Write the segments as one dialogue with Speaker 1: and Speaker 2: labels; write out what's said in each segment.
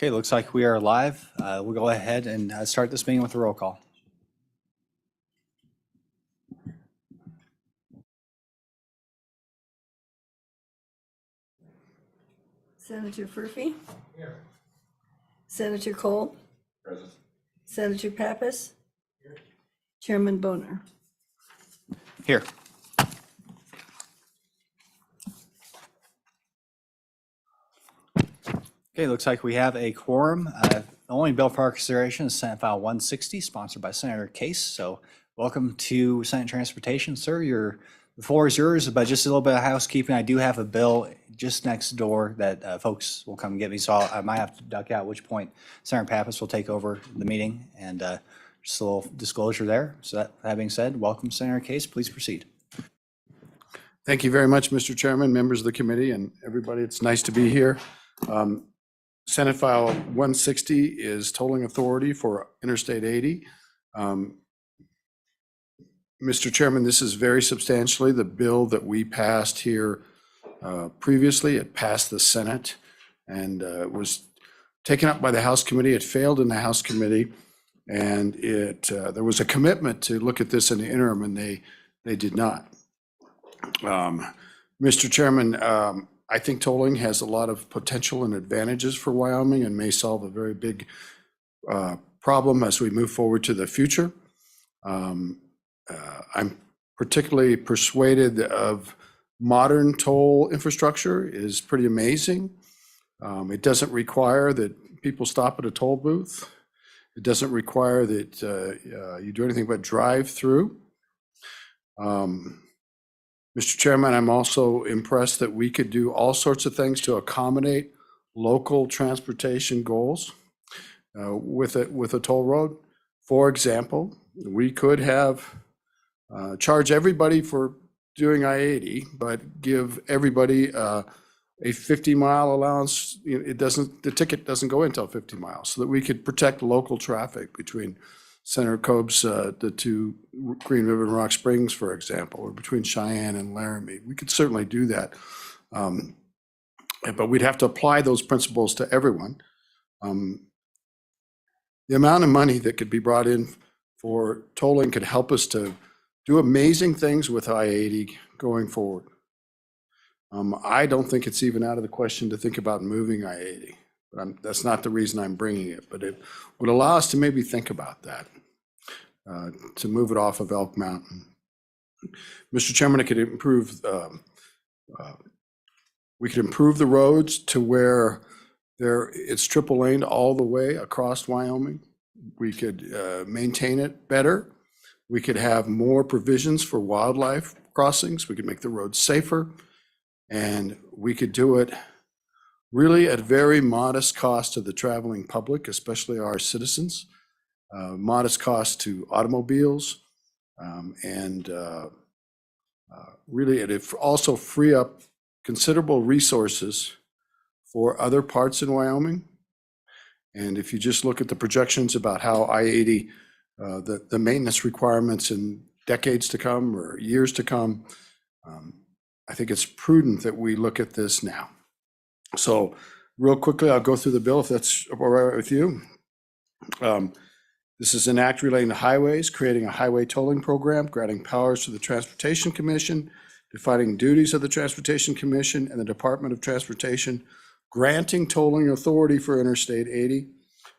Speaker 1: Okay, looks like we are live. We'll go ahead and start this meeting with a roll call.
Speaker 2: Senator Furphy? Here. Senator Cole?
Speaker 3: Present.
Speaker 2: Senator Pappas? Here. Chairman Boner?
Speaker 1: Here. Okay, looks like we have a quorum. The only bill for our consideration is Senate File 160, sponsored by Senator Case. So welcome to Senate Transportation, sir. The floor is yours, but just a little bit of housekeeping. I do have a bill just next door that folks will come get me, so I might have to duck out, at which point Senator Pappas will take over the meeting, and just a little disclosure there. So that being said, welcome, Senator Case. Please proceed.
Speaker 3: Thank you very much, Mr. Chairman, members of the committee, and everybody. It's nice to be here. Senate File 160 is tolling authority for Interstate 80. Mr. Chairman, this is very substantially the bill that we passed here previously. It passed the Senate and was taken up by the House Committee. It failed in the House Committee, and there was a commitment to look at this in the interim, and they did not. Mr. Chairman, I think tolling has a lot of potential and advantages for Wyoming and may solve a very big problem as we move forward to the future. I'm particularly persuaded of modern toll infrastructure is pretty amazing. It doesn't require that people stop at a toll booth. It doesn't require that you do anything but drive through. Mr. Chairman, I'm also impressed that we could do all sorts of things to accommodate local transportation goals with a toll road. For example, we could have charge everybody for doing I-80, but give everybody a 50-mile allowance. The ticket doesn't go until 50 miles, so that we could protect local traffic between Senator Cobb's, the two Green River and Rock Springs, for example, or between Cheyenne and Laramie. We could certainly do that. But we'd have to apply those principles to everyone. The amount of money that could be brought in for tolling could help us to do amazing things with I-80 going forward. I don't think it's even out of the question to think about moving I-80. That's not the reason I'm bringing it, but it would allow us to maybe think about that, to move it off of Elk Mountain. Mr. Chairman, it could improve, we could improve the roads to where it's triple laned all the way across Wyoming. We could maintain it better. We could have more provisions for wildlife crossings. We could make the roads safer, and we could do it really at very modest cost to the traveling public, especially our citizens, modest cost to automobiles, and really it also free up considerable resources for other parts in Wyoming. And if you just look at the projections about how I-80, the maintenance requirements in decades to come or years to come, I think it's prudent that we look at this now. So real quickly, I'll go through the bill if that's all right with you. This is an act relating to highways, creating a highway tolling program, granting powers to the Transportation Commission, defining duties of the Transportation Commission and the Department of Transportation, granting tolling authority for Interstate 80,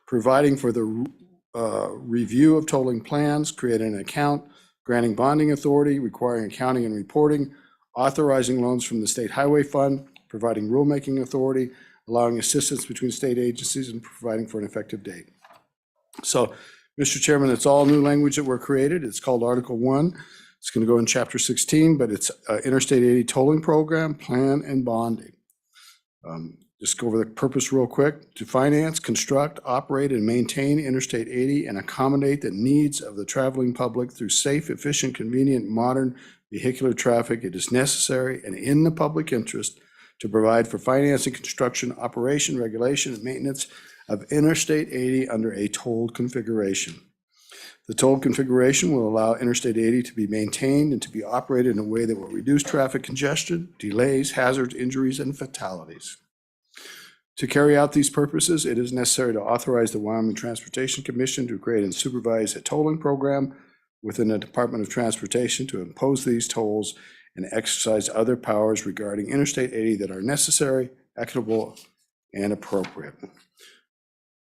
Speaker 3: providing for the review of tolling plans, creating an account, granting bonding authority, requiring accounting and reporting, authorizing loans from the State Highway Fund, providing rulemaking authority, allowing assistance between state agencies, and providing for an effective date. So, Mr. Chairman, it's all new language that were created. It's called Article 1. It's going to go in Chapter 16, but it's Interstate 80 Tolling Program, Plan, and Bonding. Just go over the purpose real quick. To finance, construct, operate, and maintain Interstate 80 and accommodate the needs of the traveling public through safe, efficient, convenient, modern vehicular traffic, it is necessary and in the public interest to provide for financing, construction, operation, regulation, and maintenance of Interstate 80 under a tolled configuration. The tolled configuration will allow Interstate 80 to be maintained and to be operated in a way that will reduce traffic congestion, delays, hazards, injuries, and fatalities. To carry out these purposes, it is necessary to authorize the Wyoming Transportation Commission to create and supervise a tolling program within the Department of Transportation to impose these tolls and exercise other powers regarding Interstate 80 that are necessary, equitable, and appropriate.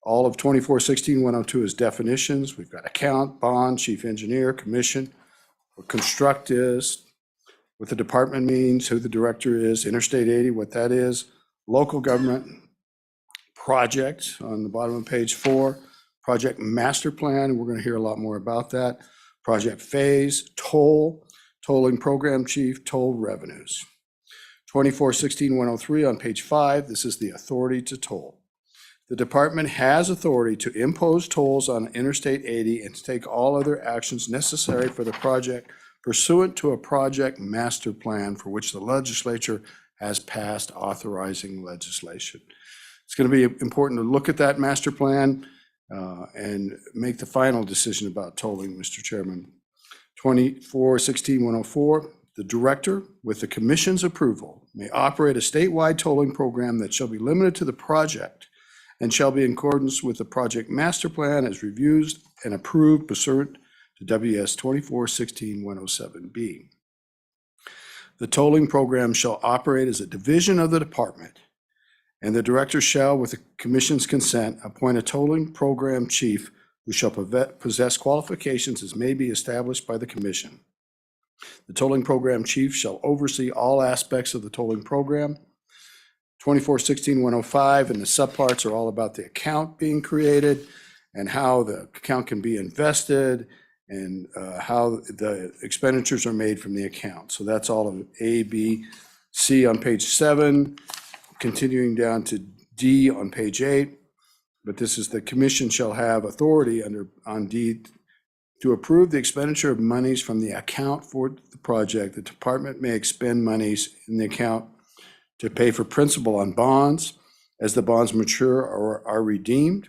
Speaker 3: All of 2416-102 is definitions. We've got account, bond, chief engineer, commission, what construct is, what the department means, who the director is, Interstate 80, what that is, local government, project on the bottom of page 4, project master plan, we're going to hear a lot more about that, project phase, toll, tolling program chief, toll revenues. 2416-103 on page 5, this is the authority to toll. The department has authority to impose tolls on Interstate 80 and to take all other actions necessary for the project pursuant to a project master plan for which the legislature has passed authorizing legislation. It's going to be important to look at that master plan and make the final decision about tolling, Mr. Chairman. 2416-104, the director, with the commission's approval, may operate a statewide tolling program that shall be limited to the project and shall be in accordance with the project master plan as reviewed and approved pursuant to WS 2416-107B. The tolling program shall operate as a division of the department, and the director shall, with the commission's consent, appoint a tolling program chief who shall possess qualifications as may be established by the commission. The tolling program chief shall oversee all aspects of the tolling program. 2416-105 and the subparts are all about the account being created and how the account can be invested and how the expenditures are made from the account. So that's all of A, B, C on page 7, continuing down to D on page 8. But this is the commission shall have authority on D to approve the expenditure of monies from the account for the project. The department may expend monies in the account to pay for principal on bonds as the bonds mature or are redeemed,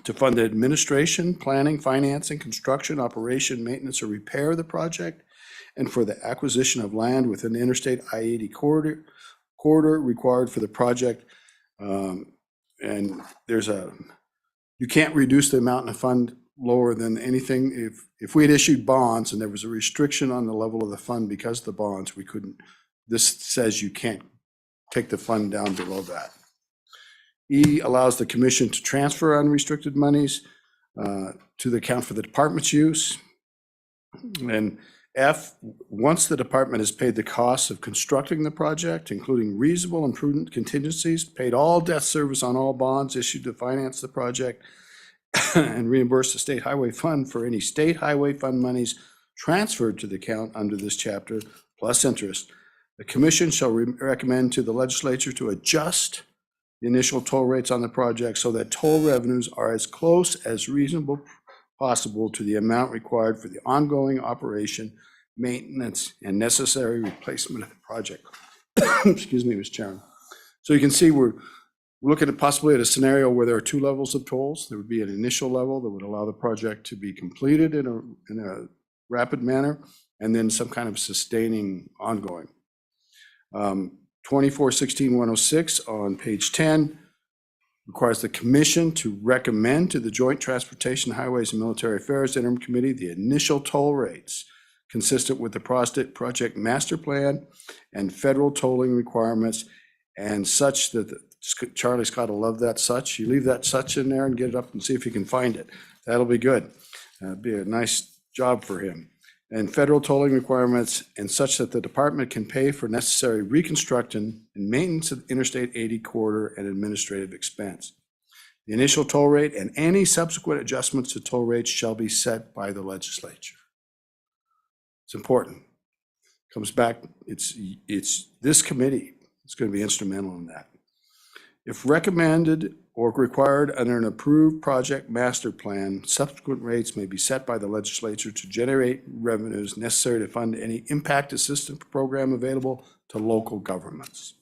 Speaker 3: to fund the administration, planning, financing, construction, operation, maintenance, or repair of the project, and for the acquisition of land within the Interstate I-80 corridor required for the project. And you can't reduce the amount in the fund lower than anything. If we had issued bonds and there was a restriction on the level of the fund because of the bonds, we couldn't. This says you can't take the fund down below that. E allows the commission to transfer unrestricted monies to the account for the department's use. And F, once the department has paid the costs of constructing the project, including reasonable and prudent contingencies, paid all debt service on all bonds issued to finance the project, and reimbursed the state highway fund for any state highway fund monies transferred to the account under this chapter, plus interest, the commission shall recommend to the legislature to adjust the initial toll rates on the project so that toll revenues are as close as reasonable possible to the amount required for the ongoing operation, maintenance, and necessary replacement of the project. Excuse me, Mr. Chairman. So you can see we're looking at possibly at a scenario where there are 2 levels of tolls. There would be an initial level that would allow the project to be completed in a rapid manner, and then some kind of sustaining ongoing. 2416-106 on page 10 requires the commission to recommend to the Joint Transportation, Highways, and Military Affairs Interim Committee the initial toll rates consistent with the project master plan and federal tolling requirements, and such that Charlie Scott will love that such. You leave that such in there and get it up and see if you can find it. That'll be good. Be a nice job for him. And federal tolling requirements, and such that the department can pay for necessary reconstruction and maintenance of Interstate 80 corridor and administrative expense. The initial toll rate and any subsequent adjustments to toll rates shall be set by the legislature. It's important. Comes back, it's this committee. It's going to be instrumental in that. If recommended or required under an approved project master plan, subsequent rates may be set by the legislature to generate revenues necessary to fund any impact assistance program available to local governments.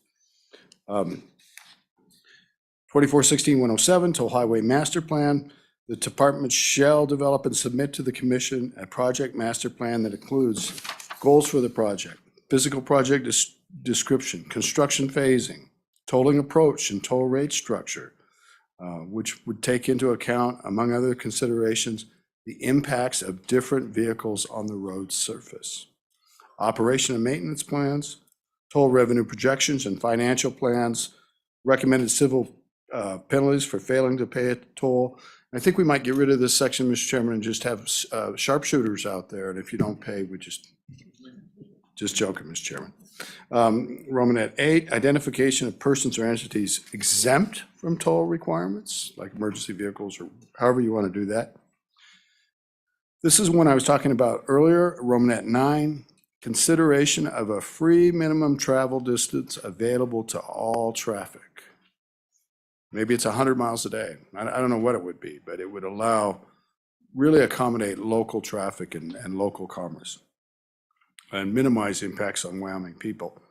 Speaker 3: 2416-107, Toll Highway Master Plan. The department shall develop and submit to the commission a project master plan that includes goals for the project, physical project description, construction phasing, tolling approach and toll rate structure, which would take into account, among other considerations, the impacts of different vehicles on the road surface. Operation and maintenance plans, toll revenue projections and financial plans, recommended civil penalties for failing to pay a toll. I think we might get rid of this section, Mr. Chairman, and just have sharpshooters out there, and if you don't pay, we just joking, Mr. Chairman. Romanet 8, identification of persons or entities exempt from toll requirements, like emergency vehicles or however you want to do that. This is one I was talking about earlier, Romanet 9, consideration of a free minimum travel distance available to all traffic. Maybe it's 100 miles a day. I don't know what it would be, but it would really accommodate local traffic and local commerce and minimize impacts on Wyoming people.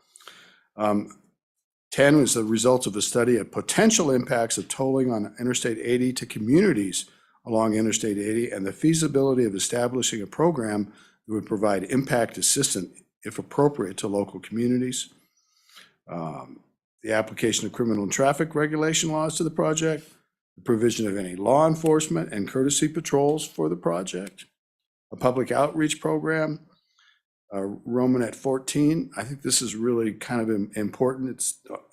Speaker 3: 10 was the result of a study of potential impacts of tolling on Interstate 80 to communities along Interstate 80 and the feasibility of establishing a program that would provide impact assistance, if appropriate, to local communities. The application of criminal and traffic regulation laws to the project, the provision of any law enforcement and courtesy patrols for the project, a public outreach program. Romanet 14, I think this is really kind of important.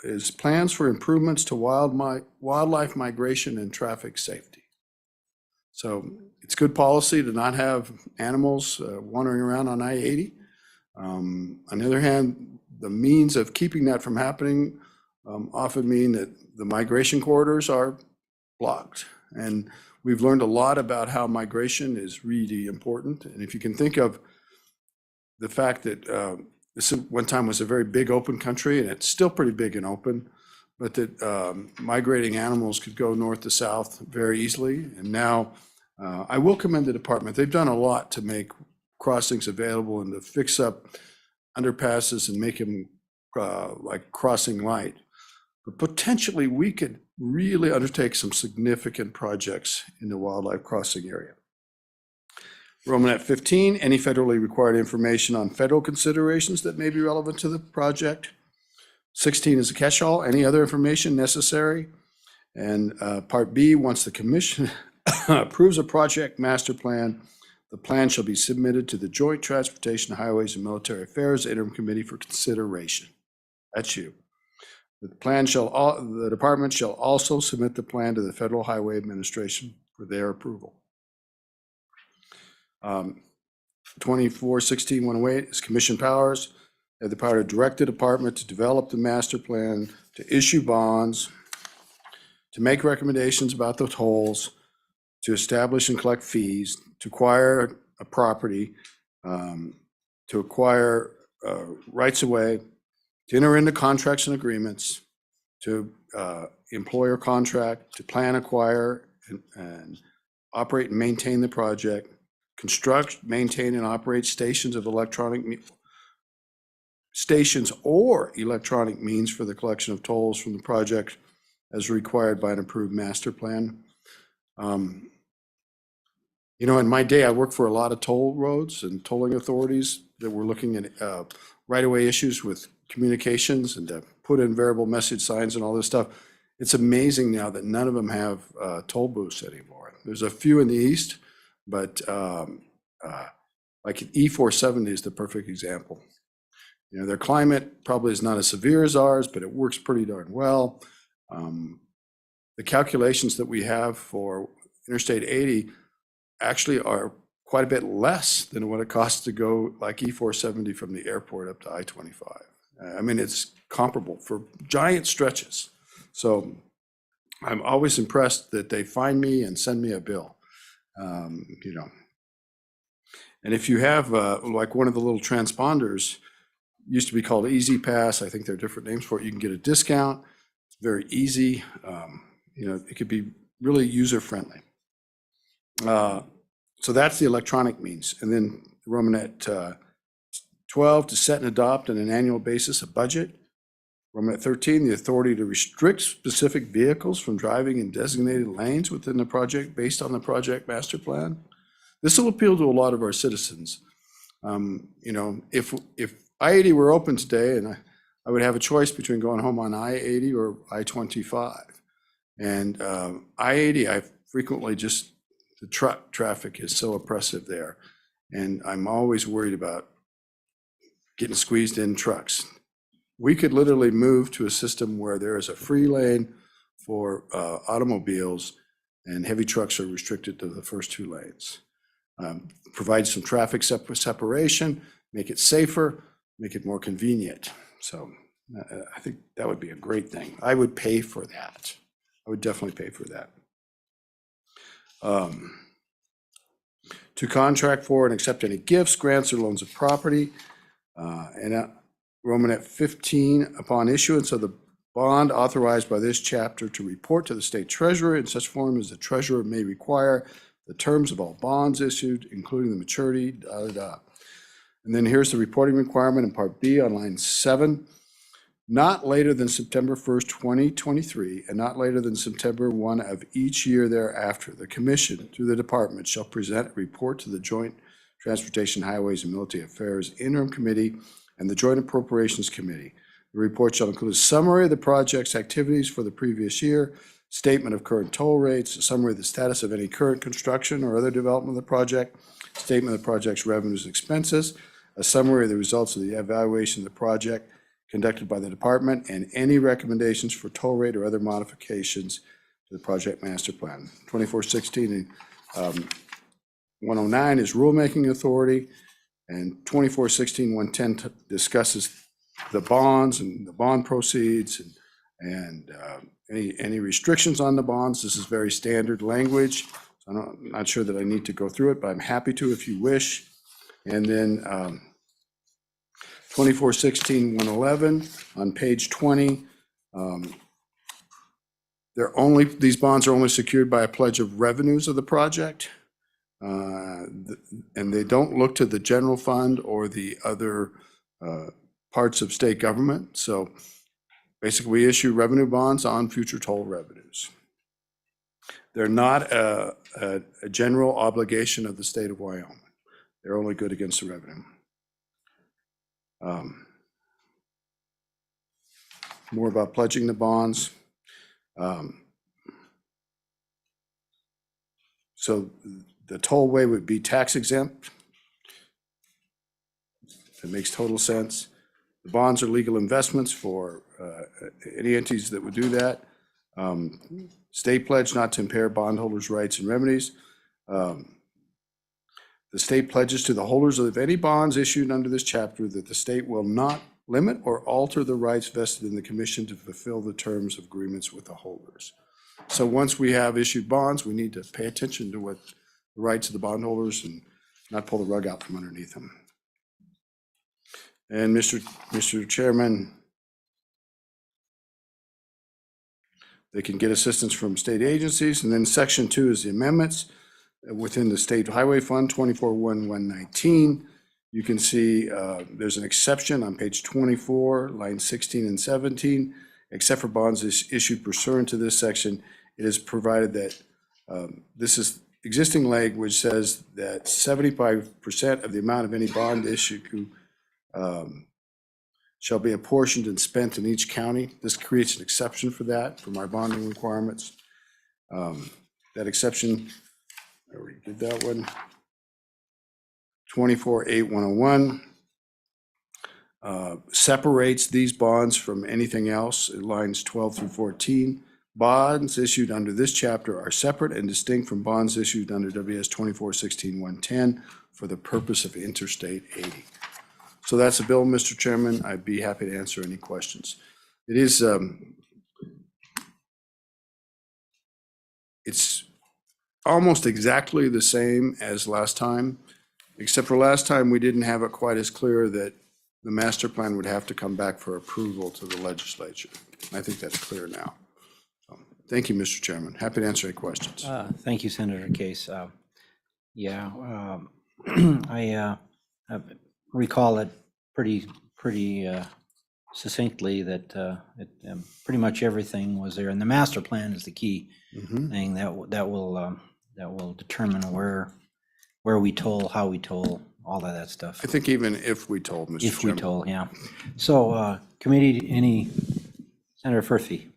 Speaker 3: It's plans for improvements to wildlife migration and traffic safety. So it's good policy to not have animals wandering around on I-80. On the other hand, the means of keeping that from happening often mean that the migration corridors are blocked. And we've learned a lot about how migration is really important. And if you can think of the fact that this one time was a very big open country, and it's still pretty big and open, but that migrating animals could go north to south very easily. And now I will commend the department. They've done a lot to make crossings available and to fix up underpasses and make them like crossing light. But potentially we could really undertake some significant projects in the wildlife crossing area. Romanet 15, any federally required information on federal considerations that may be relevant to the project. 16 is a catch-all, any other information necessary. And Part B, once the commission approves a project master plan, the plan shall be submitted to the Joint Transportation, Highways, and Military Affairs Interim Committee for consideration. That's you. The department shall also submit the plan to the Federal Highway Administration for their approval. 24-16-108 is commission powers. They have the power to direct the department to develop the master plan, to issue bonds, to make recommendations about the tolls, to establish and collect fees, to acquire a property, to acquire rights of way, to enter into contracts and agreements, to employer contract, to plan, acquire, and operate and maintain the project, construct, maintain, and operate stations of stations or electronic means for the collection of tolls from the project as required by an approved master plan. You know, in my day, I worked for a lot of toll roads and tolling authorities that were looking at right-of-way issues with communications and to put in variable message signs and all this stuff. It's amazing now that none of them have toll booths anymore. There's a few in the east, but like E470 is the perfect example. You know, their climate probably is not as severe as ours, but it works pretty darn well. The calculations that we have for Interstate 80 actually are quite a bit less than what it costs to go like E470 from the airport up to I-25. I mean, it's comparable for giant stretches. So I'm always impressed that they find me and send me a bill, you know. And if you have like one of the little transponders, used to be called Easy Pass. I think there are different names for it. You can get a discount. It's very easy. You know, it could be really user-friendly. So that's the electronic means. And then Romanet 12, to set and adopt on an annual basis a budget. Romanet 13, the authority to restrict specific vehicles from driving in designated lanes within the project based on the project master plan. This will appeal to a lot of our citizens. You know, if I-80 were open today, and I would have a choice between going home on I-80 or I-25. And I-80, I frequently just, the truck traffic is so oppressive there. And I'm always worried about getting squeezed in trucks. We could literally move to a system where there is a free lane for automobiles and heavy trucks are restricted to the first 2 lanes. Provide some traffic separation, make it safer, make it more convenient. So I think that would be a great thing. I would pay for that. I would definitely pay for that. To contract for and accept any gifts, grants, or loans of property. And Romanet 15, upon issuance of the bond authorized by this chapter to report to the state treasurer in such form as the treasurer may require the terms of all bonds issued, including the maturity, And then here's the reporting requirement in Part B on line 7. Not later than September 1st, 2023, and not later than September 1 of each year thereafter, the commission, through the department, shall present a report to the Joint Transportation, Highways, and Military Affairs Interim Committee and the Joint Appropriations Committee. The report shall include a summary of the project's activities for the previous year, statement of current toll rates, a summary of the status of any current construction or other development of the project, statement of the project's revenues and expenses, a summary of the results of the evaluation of the project conducted by the department, and any recommendations for toll rate or other modifications to the project master plan. 2416 and 109 is rulemaking authority, and 2416-110 discusses the bonds and the bond proceeds and any restrictions on the bonds. This is very standard language. So I'm not sure that I need to go through it, but I'm happy to if you wish. And then 2416-111 on page 20. These bonds are only secured by a pledge of revenues of the project. And they don't look to the general fund or the other parts of state government. So basically, we issue revenue bonds on future toll revenues. They're not a general obligation of the state of Wyoming. They're only good against the revenue. More about pledging the bonds. So the tollway would be tax exempt. It makes total sense. The bonds are legal investments for any entities that would do that. State pledge not to impair bondholders' rights and remedies. The state pledges to the holders of any bonds issued under this chapter that the state will not limit or alter the rights vested in the commission to fulfill the terms of agreements with the holders. So once we have issued bonds, we need to pay attention to what the rights of the bondholders and not pull the rug out from underneath them. And Mr. Chairman, they can get assistance from state agencies. And then section 2 is the amendments within the state highway fund 241119. You can see there's an exception on page 24, lines 16 and 17. Except for bonds issued pursuant to this section, it is provided that this is existing language says that 75% of the amount of any bond issue shall be apportioned and spent in each county. This creates an exception for that from our bonding requirements. That exception, I already did that one. 248101 separates these bonds from anything else, lines 12 through 14. Bonds issued under this chapter are separate and distinct from bonds issued under WS 2416-110 for the purpose of Interstate 80. So that's a bill, Mr. Chairman. I'd be happy to answer any questions. It is, it's almost exactly the same as last time, except for last time we didn't have it quite as clear that the master plan would have to come back for approval to the legislature. I think that's clear now. So, thank you, Mr. Chairman. Happy to answer any questions.
Speaker 4: Thank you, Senator Case. I recall it pretty succinctly that pretty much everything was there, and the master plan is the key thing that will determine where we toll, how we toll, all of that stuff.
Speaker 3: I think even if we told, Mr.
Speaker 4: If we
Speaker 3: Chairman.
Speaker 4: told, yeah. So, committee, any, Senator Furphy?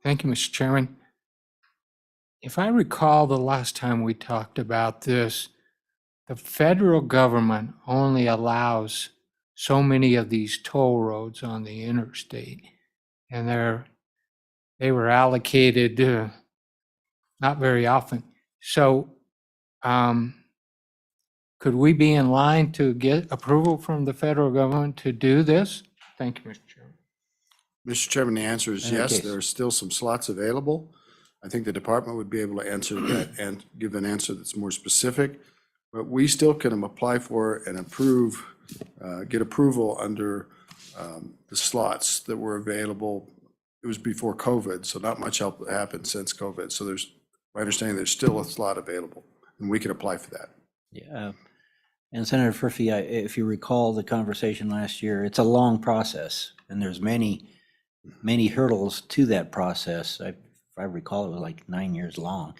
Speaker 5: Thank you, Mr. Chairman. If I recall the last time we talked about this, the federal government only allows so many of these toll roads on the interstate. And they were allocated not very often. So could we be in line to get approval from the federal government to do this? Thank you, Mr. Chairman.
Speaker 3: Mr. Chairman, the answer is
Speaker 4: Senator
Speaker 3: yes,
Speaker 4: Case.
Speaker 3: there are still some slots available. I think the department would be able to answer that and give an answer that's more specific. But we still can apply for and approve, get approval under the slots that were available. It was before COVID, so not much help happened since COVID. So my understanding, there's still a slot available, and we can apply for that.
Speaker 4: Yeah. And Senator Furphy, if you recall the conversation last year, it's a long process, and there's many hurdles to that process. If I recall, it was like 9 years long.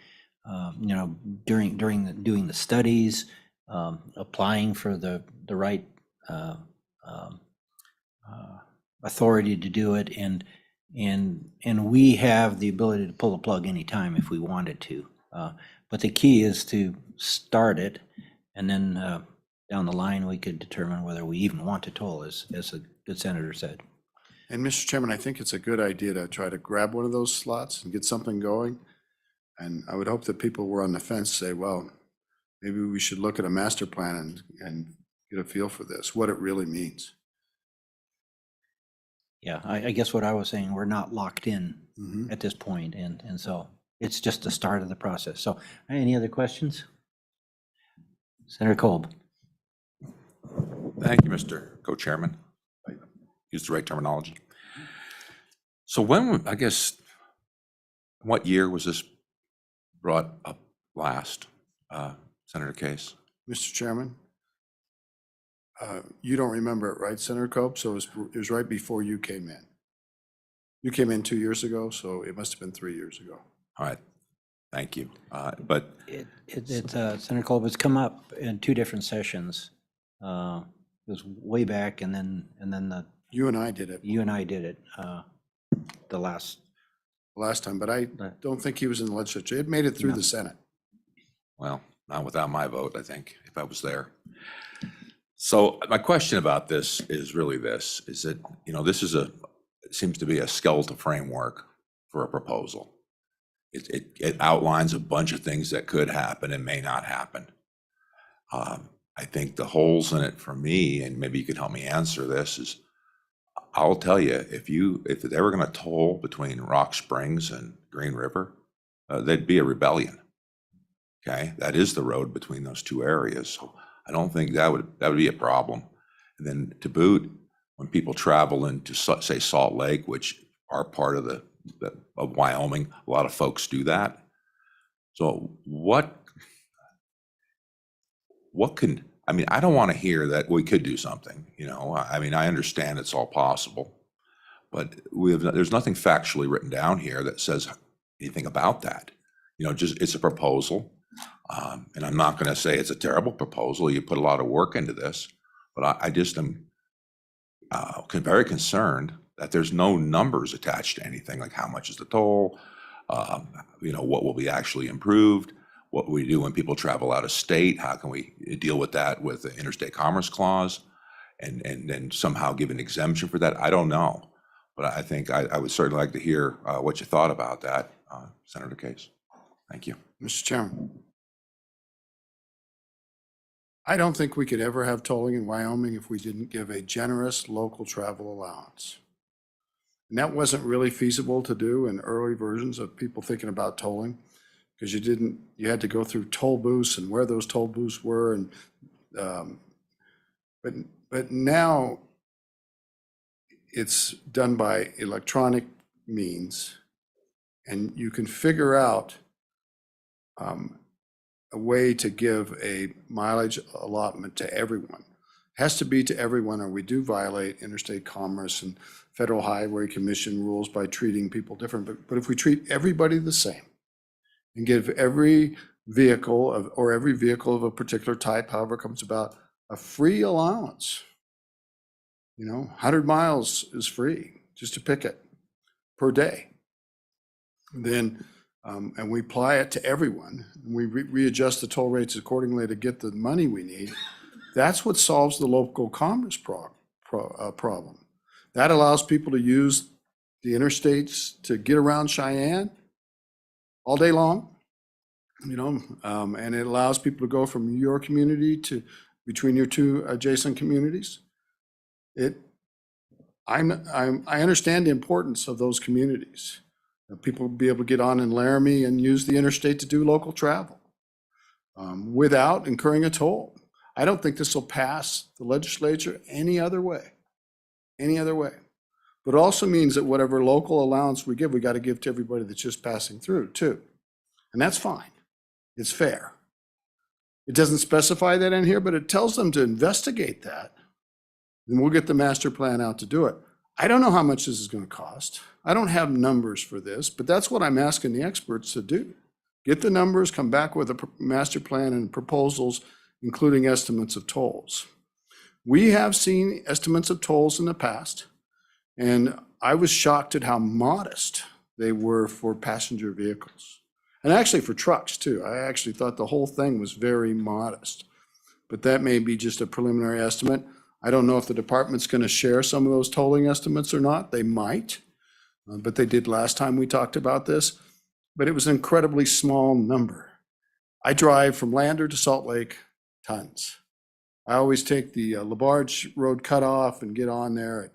Speaker 4: Doing the studies, applying for the right authority to do it, and we have the ability to pull the plug anytime if we wanted to. But the key is to start it, and then down the line we could determine whether we even want to toll, as the good senator said.
Speaker 3: And Mr. Chairman, I think it's a good idea to try to grab one of those slots and get something going. And I would hope that people were on the fence say, well, maybe we should look at a master plan and get a feel for this, what it really means.
Speaker 4: Yeah, I guess what I was saying, we're not locked in
Speaker 3: Mhm.
Speaker 4: at this point, and so it's just the start of the process. So, any other questions? Senator Kolb?
Speaker 6: Thank you, Mr. Co-Chairman. I used the right terminology. So I guess, what year was this brought up last, Senator Case?
Speaker 3: Mr. Chairman, you don't remember it, right, Senator Cope? So it was right before you came in. You came in 2 years ago, so it must have been 3 years ago.
Speaker 6: All right, thank you. But
Speaker 4: Senator Kolb, it's come up in two different sessions. It was way back, and then
Speaker 3: You and I did it
Speaker 4: you and I did it the last.
Speaker 3: last time, but I don't think he was in the legislature. It made it through
Speaker 4: No.
Speaker 3: the Senate.
Speaker 6: well, not without my vote, I think, if I was there. So my question about this is really this, is that, this is it seems to be a skeletal framework for a proposal. It outlines a bunch of things that could happen and may not happen. I think the holes in it for me, and maybe you could help me answer this, is I'll tell you, if they were going to toll between Rock Springs and Green River, there'd be a rebellion. Okay, that is the road between those two areas. So I don't think that would be a problem. And then to boot, when people travel into, say, Salt Lake, which are part of of Wyoming, a lot of folks do that. So I don't want to hear that we could do something, I understand it's all possible, but there's nothing factually written down here that says anything about that. It's a proposal. And I'm not going to say it's a terrible proposal. You put a lot of work into this, but I just am very concerned that there's no numbers attached to anything, like how much is the toll, what will be actually improved, what we do when people travel out of state, how can we deal with that with the Interstate Commerce Clause, and then somehow give an exemption for that. I don't know, but I think I would certainly like to hear what you thought about that, Senator Case. Thank you.
Speaker 3: Mr. Chairman, I don't think we could ever have tolling in Wyoming if we didn't give a generous local travel allowance. And that wasn't really feasible to do in early versions of people thinking about tolling, because you had to go through toll booths and where those toll booths were. And but now it's done by electronic means, and you can figure out a way to give a mileage allotment to everyone. It has to be to everyone, or we do violate interstate commerce and Federal Highway Commission rules by treating people different. But if we treat everybody the same and give every vehicle of, or every vehicle of a particular type, however it comes about, a free allowance. 100 miles is free, just to pick it, per day. Then, and we apply it to everyone, and we readjust the toll rates accordingly to get the money we need. That's what solves the local commerce problem. That allows people to use the interstates to get around Cheyenne all day long, and it allows people to go from your community to between your two adjacent communities. I understand the importance of those communities. People will be able to get on in Laramie and use the interstate to do local travel without incurring a toll. I don't think this will pass the legislature any other way. But it also means that whatever local allowance we give, we got to give to everybody that's just passing through too. And that's fine. It's fair. It doesn't specify that in here, but it tells them to investigate that. And we'll get the master plan out to do it. I don't know how much this is going to cost. I don't have numbers for this, but that's what I'm asking the experts to do. Get the numbers, come back with a master plan and proposals, including estimates of tolls. We have seen estimates of tolls in the past, and I was shocked at how modest they were for passenger vehicles. And actually for trucks too. I actually thought the whole thing was very modest. But that may be just a preliminary estimate. I don't know if the department's going to share some of those tolling estimates or not. They might, but they did last time we talked about this. But it was an incredibly small number. I drive from Lander to Salt Lake, tons. I always take the LaBarge Road cutoff and get on there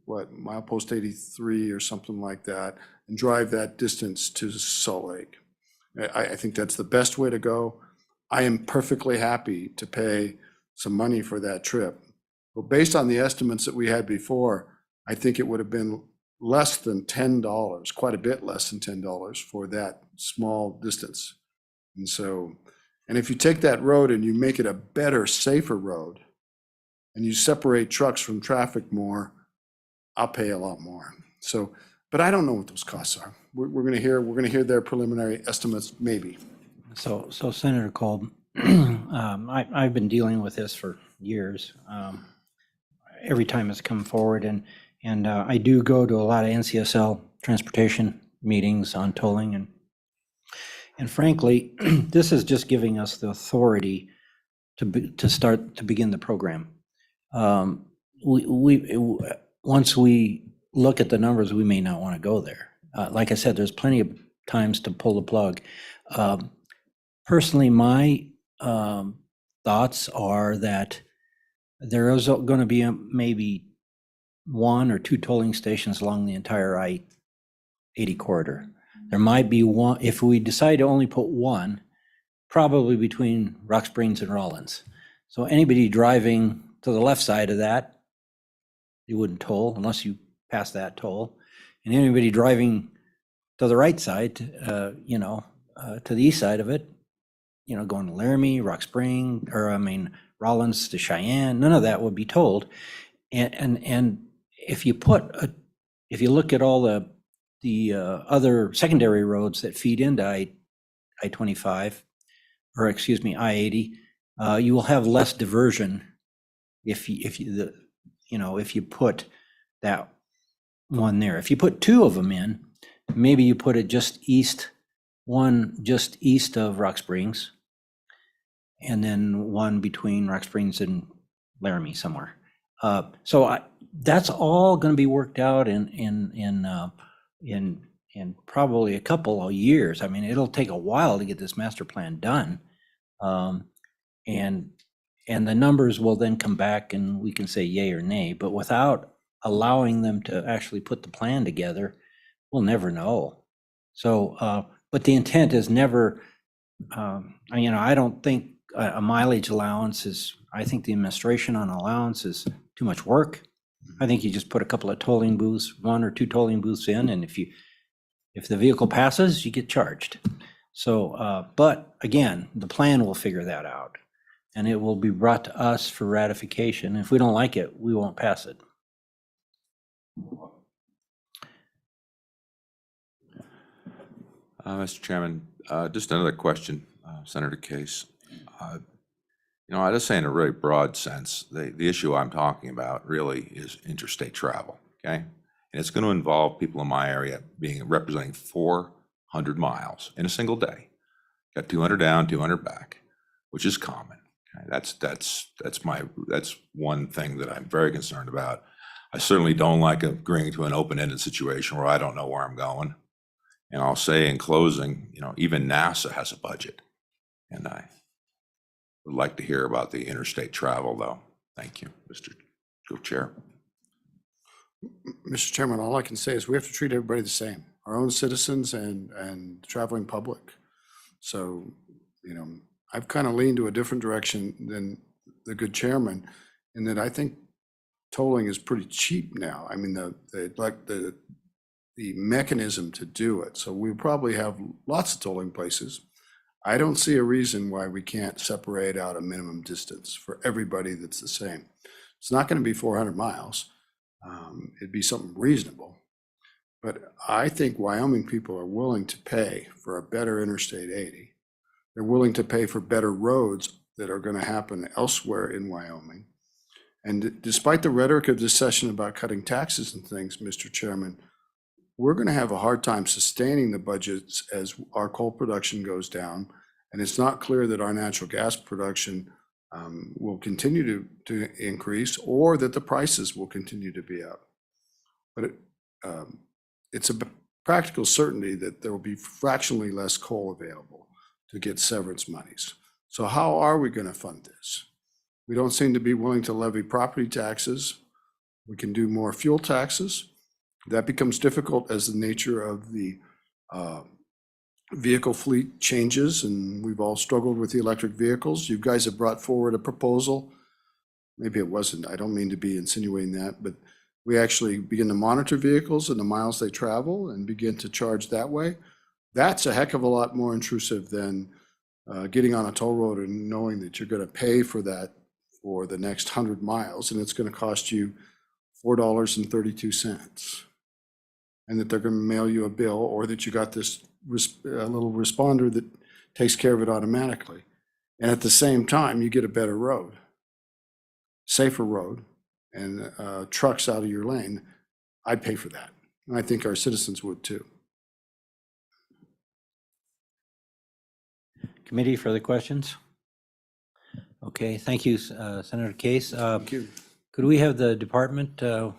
Speaker 3: at milepost 83 or something like that, and drive that distance to Salt Lake. I think that's the best way to go. I am perfectly happy to pay some money for that trip. But based on the estimates that we had before, I think it would have been less than $10, quite a bit less than $10 for that small distance. And if you take that road and you make it a better, safer road, and you separate trucks from traffic more, I'll pay a lot more. But I don't know what those costs are. We're going to hear their preliminary estimates, maybe.
Speaker 4: So Senator Kolb, I've been dealing with this for years. Every time it's come forward, and I do go to a lot of NCSL transportation meetings on tolling, and frankly, this is just giving us the authority to start to begin the program. Once we look at the numbers, we may not want to go there. Like I said, there's plenty of times to pull the plug. Personally, my thoughts are that there is going to be maybe 1 or 2 tolling stations along the entire I-80 corridor. There might be one, if we decide to only put one, probably between Rock Springs and Rollins. So anybody driving to the left side of that, you wouldn't toll unless you pass that toll. And anybody driving to the right side, to the east side of it, going to Laramie, Rock Spring, Rollins to Cheyenne, none of that would be tolled. And if you look at all the other secondary roads that feed into I-25, or excuse me, I-80, you will have less diversion if you put that one there. If you put 2 of them in, maybe you put it just east of Rock Springs, and then one between Rock Springs and Laramie somewhere. That's all going to be worked out in probably a couple of years. I mean, it'll take a while to get this master plan done, and the numbers will then come back, and we can say yay or nay. But without allowing them to actually put the plan together, we'll never know. So, but the intent is never. I don't think a mileage allowance is. I think the administration on allowance is too much work. I think you just put a couple of tolling booths, 1 or 2 tolling booths in, and if the vehicle passes, you get charged. So, but again, the plan will figure that out, and it will be brought to us for ratification. If we don't like it, we won't pass it.
Speaker 6: Mr. Chairman, just another question. Senator Case. I just say in a really broad sense, the issue I'm talking about really is interstate travel, okay? And it's going to involve people in my area representing 400 miles in a single day. Got 200 down, 200 back, which is common. Okay? That's one thing that I'm very concerned about. I certainly don't like agreeing to an open-ended situation where I don't know where I'm going. And I'll say in closing, even NASA has a budget. And I would like to hear about the interstate travel, though. Thank you, Mr. Co-Chair.
Speaker 3: Mr. Chairman, all I can say is we have to treat everybody the same, our own citizens and the traveling public. So, I've kind of leaned to a different direction than the good chairman in that I think tolling is pretty cheap now. I mean, the mechanism to do it. So we probably have lots of tolling places. I don't see a reason why we can't separate out a minimum distance for everybody that's the same. It's not going to be 400 miles. It'd be something reasonable. But I think Wyoming people are willing to pay for a better Interstate 80. They're willing to pay for better roads that are going to happen elsewhere in Wyoming. And despite the rhetoric of this session about cutting taxes and things, Mr. Chairman, we're going to have a hard time sustaining the budgets as our coal production goes down. And it's not clear that our natural gas production will continue to increase or that the prices will continue to be up. But it's a practical certainty that there will be fractionally less coal available to get severance monies. So how are we going to fund this? We don't seem to be willing to levy property taxes. We can do more fuel taxes. That becomes difficult as the nature of the vehicle fleet changes, and we've all struggled with the electric vehicles. You guys have brought forward a proposal. Maybe it wasn't, I don't mean to be insinuating that, but we actually begin to monitor vehicles and the miles they travel and begin to charge that way. That's a heck of a lot more intrusive than getting on a toll road and knowing that you're going to pay for that for the next 100 miles, and it's going to cost you $4.32. And that they're going to mail you a bill, or that you got this little responder that takes care of it automatically. And at the same time, you get a better road, safer road, and trucks out of your lane. I'd pay for that. And I think our citizens would too.
Speaker 4: Committee, further questions? Okay, thank you, Senator Case.
Speaker 3: Thank you.
Speaker 4: Could we have the department well,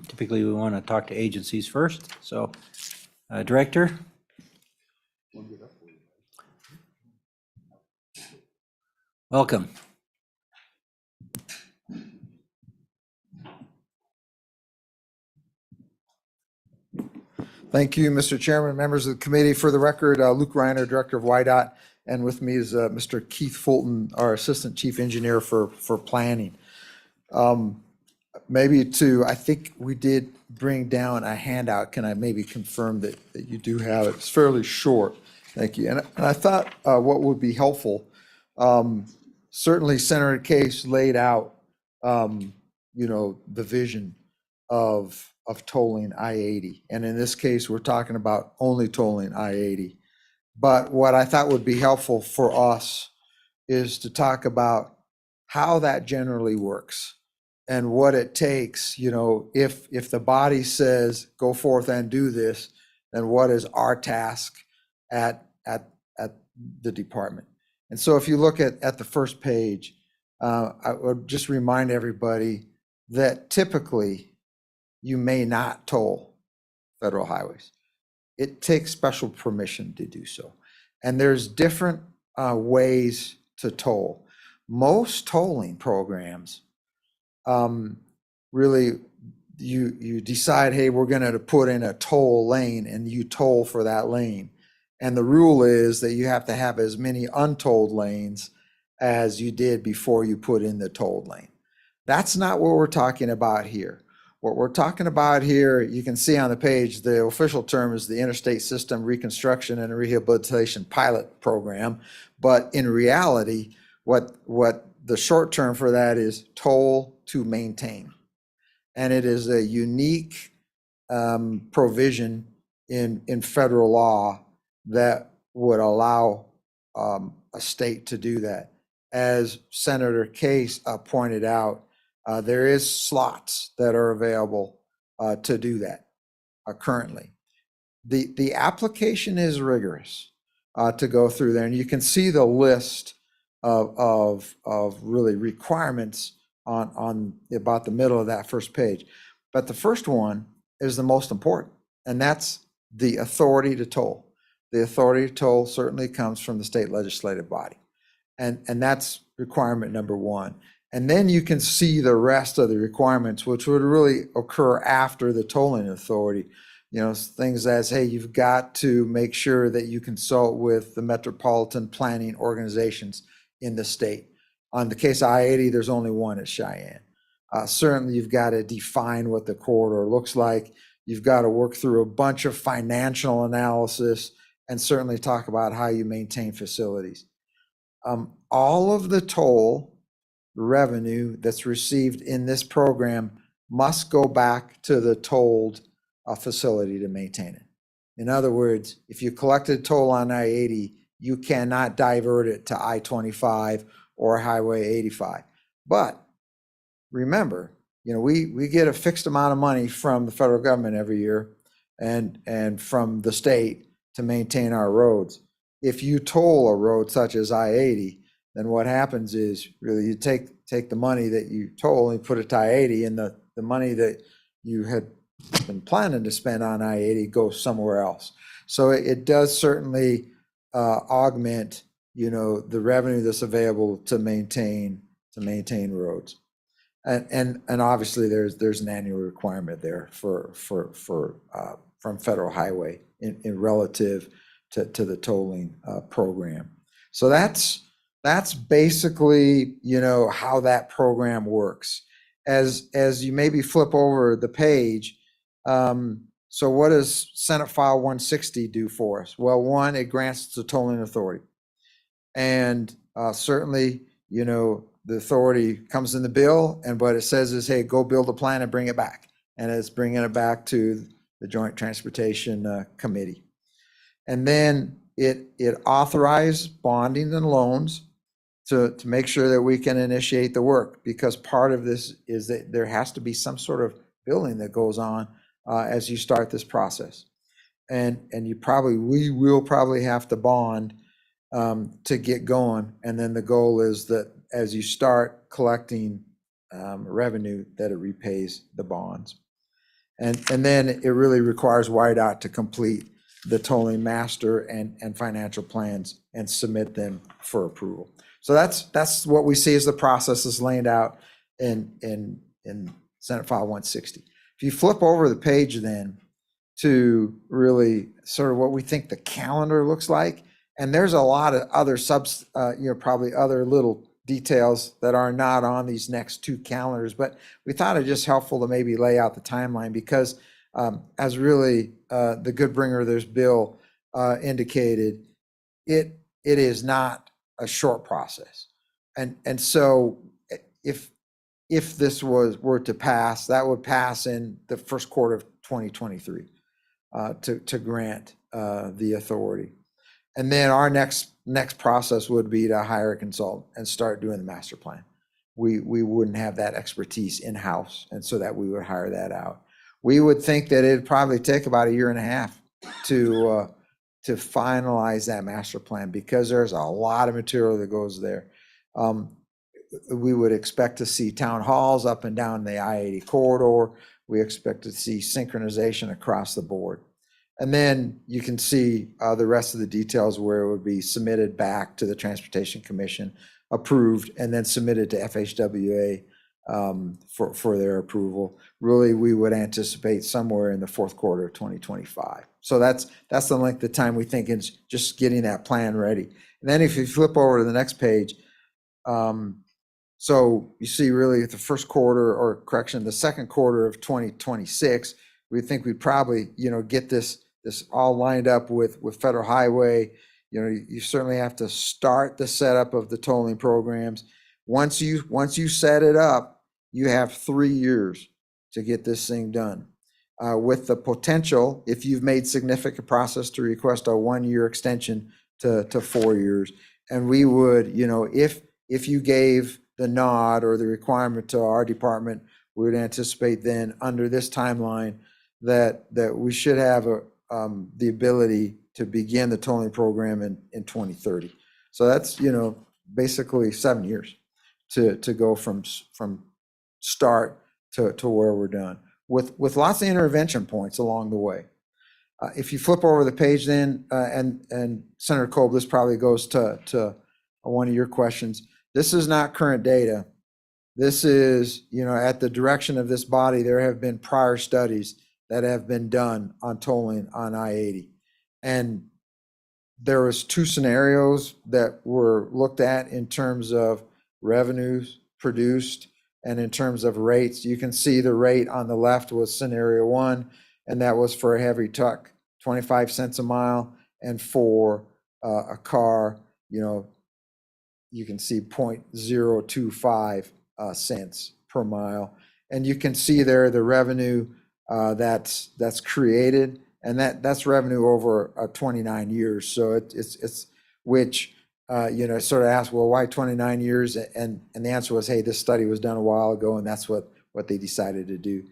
Speaker 4: typically we want to talk to agencies first. So, Director? Welcome.
Speaker 7: Thank you, Mr. Chairman, members of the committee. For the record, Luke Reiner, Director of YDOT, and with me is Mr. Keith Fulton, our Assistant Chief Engineer for Planning. I think we did bring down a handout. Can I maybe confirm that you do have it? It's fairly short. Thank you. And I thought what would be helpful, certainly Senator Case laid out, the vision of tolling I-80. And in this case, we're talking about only tolling I-80. But what I thought would be helpful for us is to talk about how that generally works and what it takes, if the body says, go forth and do this, then what is our task at the department? And so if you look at the first page, I would just remind everybody that typically you may not toll federal highways. It takes special permission to do so. And there's different ways to toll. Most tolling programs, really, you decide, hey, we're going to put in a toll lane, and you toll for that lane. And the rule is that you have to have as many untolled lanes as you did before you put in the tolled lane. That's not what we're talking about here. What we're talking about here, you can see on the page, the official term is the Interstate System Reconstruction and Rehabilitation Pilot Program. But in reality, what the short term for that is toll to maintain. And it is a unique provision in federal law that would allow a state to do that. As Senator Case pointed out, there is slots that are available to do that currently. The application is rigorous to go through there, and you can see the list of really requirements on about the middle of that first page. But the first one is the most important, and that's the authority to toll. The authority to toll certainly comes from the state legislative body, and that's requirement number one. And then you can see the rest of the requirements, which would really occur after the tolling authority. You know, things as, hey, you've got to make sure that you consult with the metropolitan planning organizations in the state. On the case of I-80, there's only one at Cheyenne. Certainly, you've got to define what the corridor looks like. You've got to work through a bunch of financial analysis and certainly talk about how you maintain facilities. All of the toll revenue that's received in this program must go back to the tolled facility to maintain it. In other words, if you collected toll on I-80, you cannot divert it to I-25 or Highway 85. But remember, you know, we get a fixed amount of money from the federal government every year and from the state to maintain our roads. If you toll a road such as I-80, then what happens is really you take the money that you toll and put it to I-80, and the money that you had been planning to spend on I-80 goes somewhere else. So it does certainly augment, you know, the revenue that's available to maintain roads. And obviously there's an annual requirement there for from federal highway in relative to the tolling program. So that's basically, you know, how that program works. As you maybe flip over the page, so what does Senate File 160 do for us? Well, one, it grants the tolling authority. And certainly, you know, the authority comes in the bill, and what it says is, hey, go build a plan and bring it back. And it's bringing it back to the Joint Transportation Committee. And then it authorized bonding and loans to make sure that we can initiate the work, because part of this is that there has to be some sort of billing that goes on as you start this process. And we will probably have to bond to get going. And then the goal is that as you start collecting revenue, that it repays the bonds. And then it really requires WIDOT to complete the tolling master and financial plans and submit them for approval. So that's what we see as the process is laid out in Senate File 160. If you flip over the page then to really sort of what we think the calendar looks like, and there's a lot of other probably other little details that are not on these next two calendars, but we thought it just helpful to maybe lay out the timeline, because as really the good bringer of this bill indicated, it is not a short process. And so if this were to pass, that would pass in the first quarter of 2023 to grant the authority. And then our next process would be to hire a consultant and start doing the master plan. We wouldn't have that expertise in-house, and so that we would hire that out. We would think that it'd probably take about 1.5 years to finalize that master plan, because there's a lot of material that goes there. We would expect to see town halls up and down the I-80 corridor. We expect to see synchronization across the board. And then you can see the rest of the details where it would be submitted back to the Transportation Commission, approved, and then submitted to FHWA for their approval. Really, we would anticipate somewhere in the fourth quarter of 2025. So that's the length of time we think is just getting that plan ready. And then if you flip over to the next page, so you see really the first quarter, or correction, the second quarter of 2026, we think we'd probably, you know, get this all lined up with Federal Highway. You know, you certainly have to start the setup of the tolling programs. Once you set it up, you have 3 years to get this thing done. With the potential, if you've made significant process, to request a 1-year extension to 4 years. And we would, you know, if you gave the nod or the requirement to our department, we would anticipate then under this timeline that we should have the ability to begin the tolling program in 2030. So that's, you know, basically 7 years to go from start to where we're done, with lots of intervention points along the way. If you flip over the page then, and Senator Kolb, this probably goes to one of your questions. This is not current data. This is, you know, at the direction of this body, there have been prior studies that have been done on tolling on I-80. And there was 2 scenarios that were looked at in terms of revenues produced and in terms of rates. You can see the rate on the left was scenario 1, and that was for a heavy truck, 25 cents a mile, and for a car, you know, you can see 0.025 cents per mile. And you can see there the revenue that's created, and that's revenue over 29 years. So it's which, you know, sort of asked, well, why 29 years? And the answer was, hey, this study was done a while ago, and that's what they decided to do.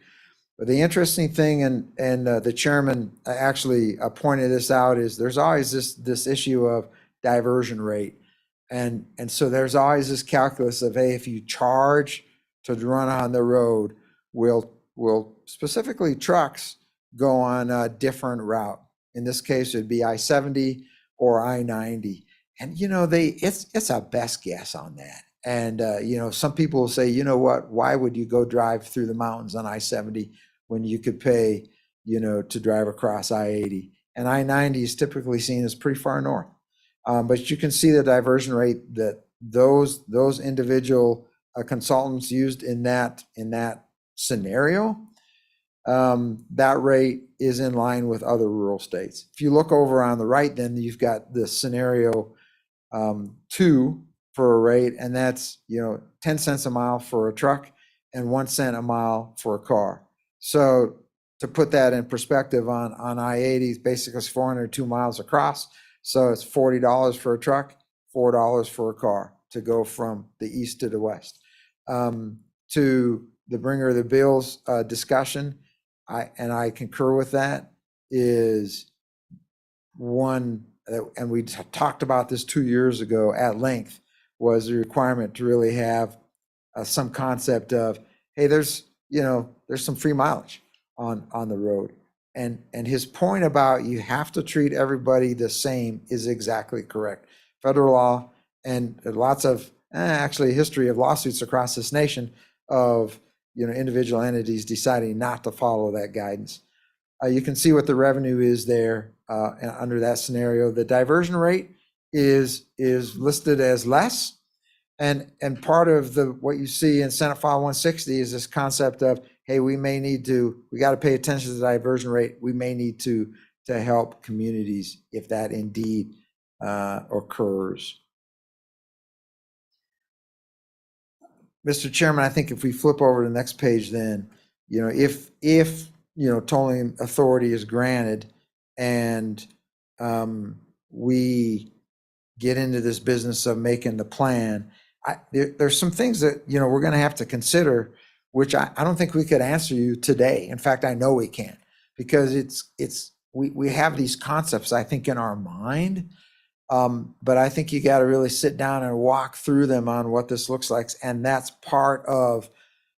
Speaker 7: But the interesting thing, and the chairman actually pointed this out, is there's always this issue of diversion rate. And so there's always this calculus of, hey, if you charge to run on the road, will specifically trucks go on a different route? In this case, it'd be I-70 or I-90. And, you know, it's a best guess on that. And, you know, some people will say, you know what, why would you go drive through the mountains on I-70 when you could pay, you know, to drive across I-80? And I-90 is typically seen as pretty far north. But you can see the diversion rate that those individual consultants used in that scenario. That rate is in line with other rural states. If you look over on the right, then you've got the scenario 2 for a rate, and that's, you know, 10 cents a mile for a truck and 1 cent a mile for a car. So to put that in perspective, on I-80, basically it's 402 miles across. So it's $40 for a truck, $4 for a car to go from the east to the west. To the bringer of the bills discussion, I concur with that, is one, and we talked about this 2 years ago at length, was the requirement to really have some concept of, hey, there's some free mileage on the road. And his point about you have to treat everybody the same is exactly correct. Federal law and lots of actually history of lawsuits across this nation of, you know, individual entities deciding not to follow that guidance. You can see what the revenue is there under that scenario. The diversion rate is listed as less. And part of what you see in Senate File 160 is this concept of, hey, we got to pay attention to the diversion rate. We may need to help communities if that indeed occurs. Mr. Chairman, I think if we flip over to the next page, then, you know, if you know, tolling authority is granted and we get into this business of making the plan, there's some things that, you know, we're going to have to consider, which I don't think we could answer you today. In fact, I know we can't, because we have these concepts, I think, in our mind. But I think you got to really sit down and walk through them on what this looks like. And that's part of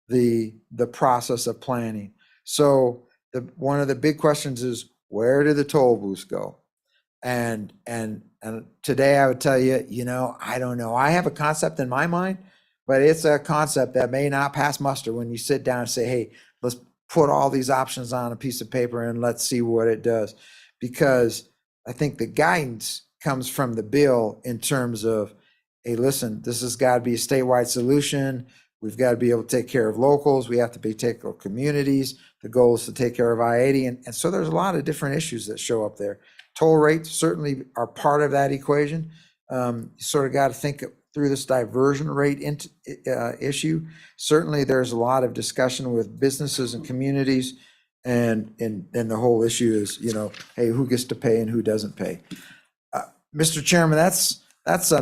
Speaker 7: the process of planning. So one of the big questions is, where do the toll booths go? And today I would tell you, you know, I don't know. I have a concept in my mind, but it's a concept that may not pass muster when you sit down and say, hey, let's put all these options on a piece of paper and let's see what it does. Because I think the guidance comes from the bill in terms of, hey, listen, this has got to be a statewide solution. We've got to be able to take care of locals. We have to take care of communities. The goal is to take care of I-80. And so there's a lot of different issues that show up there. Toll rates certainly are part of that equation. You sort of got to think through this diversion rate issue. Certainly there's a lot of discussion with businesses and communities. And the whole issue is, you know, hey, who gets to pay and who doesn't pay? Mr. Chairman, that's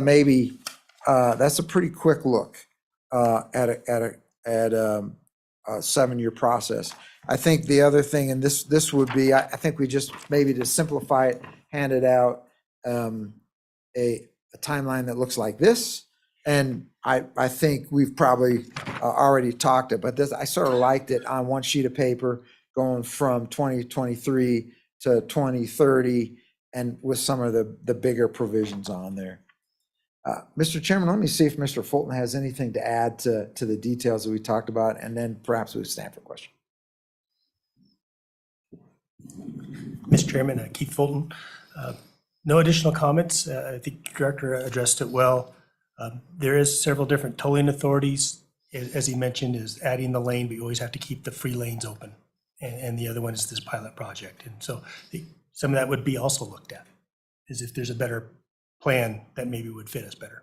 Speaker 7: maybe, that's a pretty quick look at a 7-year process. I think the other thing, and this would be, I think we just, maybe to simplify it, handed out a timeline that looks like this. And I think we've probably already talked it, but this, I sort of liked it on one sheet of paper going from 2023 to 2030 and with some of the bigger provisions on there. Mr. Chairman, let me see if Mr. Fulton has anything to add to the details that we talked about, and then perhaps we stand for question.
Speaker 8: Mr. Chairman, Keith Fulton. No additional comments. I think the director addressed it well. There is several different tolling authorities. As he mentioned, is adding the lane, but you always have to keep the free lanes open. And the other one is this pilot project. And so some of that would be also looked at, is if there's a better plan that maybe would fit us better.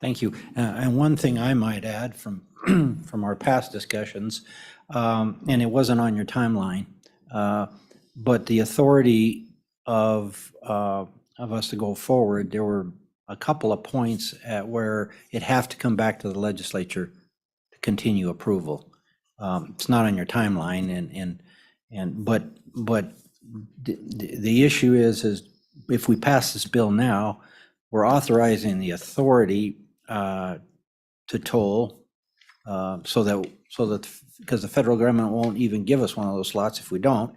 Speaker 4: Thank you. And one thing I might add from, from our past discussions, and it wasn't on your timeline, but the authority of us to go forward, there were a couple of points at where it have to come back to the legislature to continue approval. It's not on your timeline, but the issue is if we pass this bill now, we're authorizing the authority to toll, so that because the federal government won't even give us one of those slots if we don't.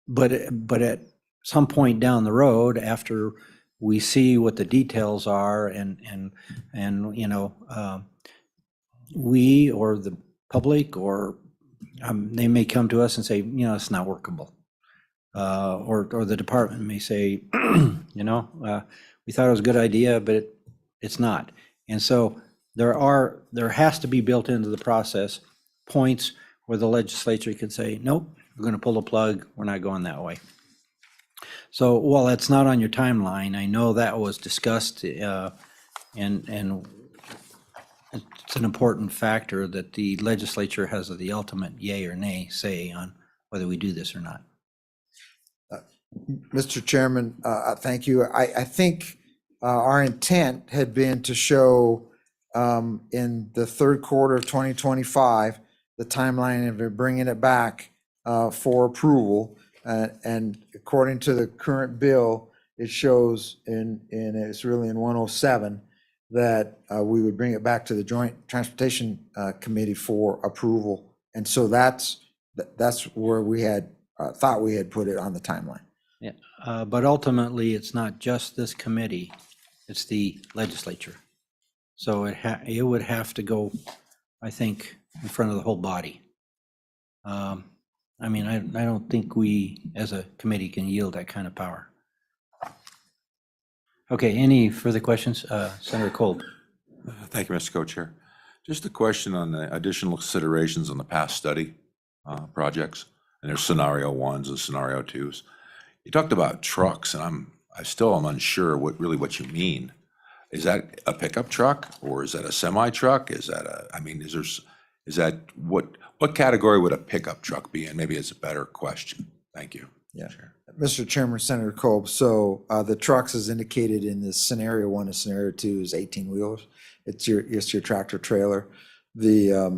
Speaker 4: But at some point down the road, after we see what the details are, and you know, we or the public or they may come to us and say, you know, it's not workable. Or the department may say, you know, we thought it was a good idea, but it's not. And so there has to be built into the process points where the legislature can say, nope, we're going to pull the plug. We're not going that way. So while that's not on your timeline, I know that was discussed, and it's an important factor that the legislature has the ultimate yay or nay say on whether we do this or not.
Speaker 7: Mr. Chairman, thank you. I think our intent had been to show in the third quarter of 2025, the timeline of bringing it back for approval. And according to the current bill, it shows it's really in 107 that we would bring it back to the Joint Transportation Committee for approval. And so that's where we had thought we had put it on the timeline.
Speaker 4: Yeah, but ultimately, it's not just this committee, it's the legislature. So it would have to go, I think, in front of the whole body. I mean, I don't think we, as a committee, can yield that kind of power. Okay, any further questions? Senator Kolb.
Speaker 6: Thank you, Mr. Co-Chair. Just a question on the additional considerations on the past study projects, and there's scenario ones and scenario twos. You talked about trucks, and I still am unsure what you mean. Is that a pickup truck, or is that a semi truck? Is that what category would a pickup truck be in? Maybe it's a better question. Thank you.
Speaker 7: Yeah. Mr. Chairman, Senator Kolb, so the trucks is indicated in the scenario 1 and scenario 2 is 18 wheelers. It's your tractor trailer. A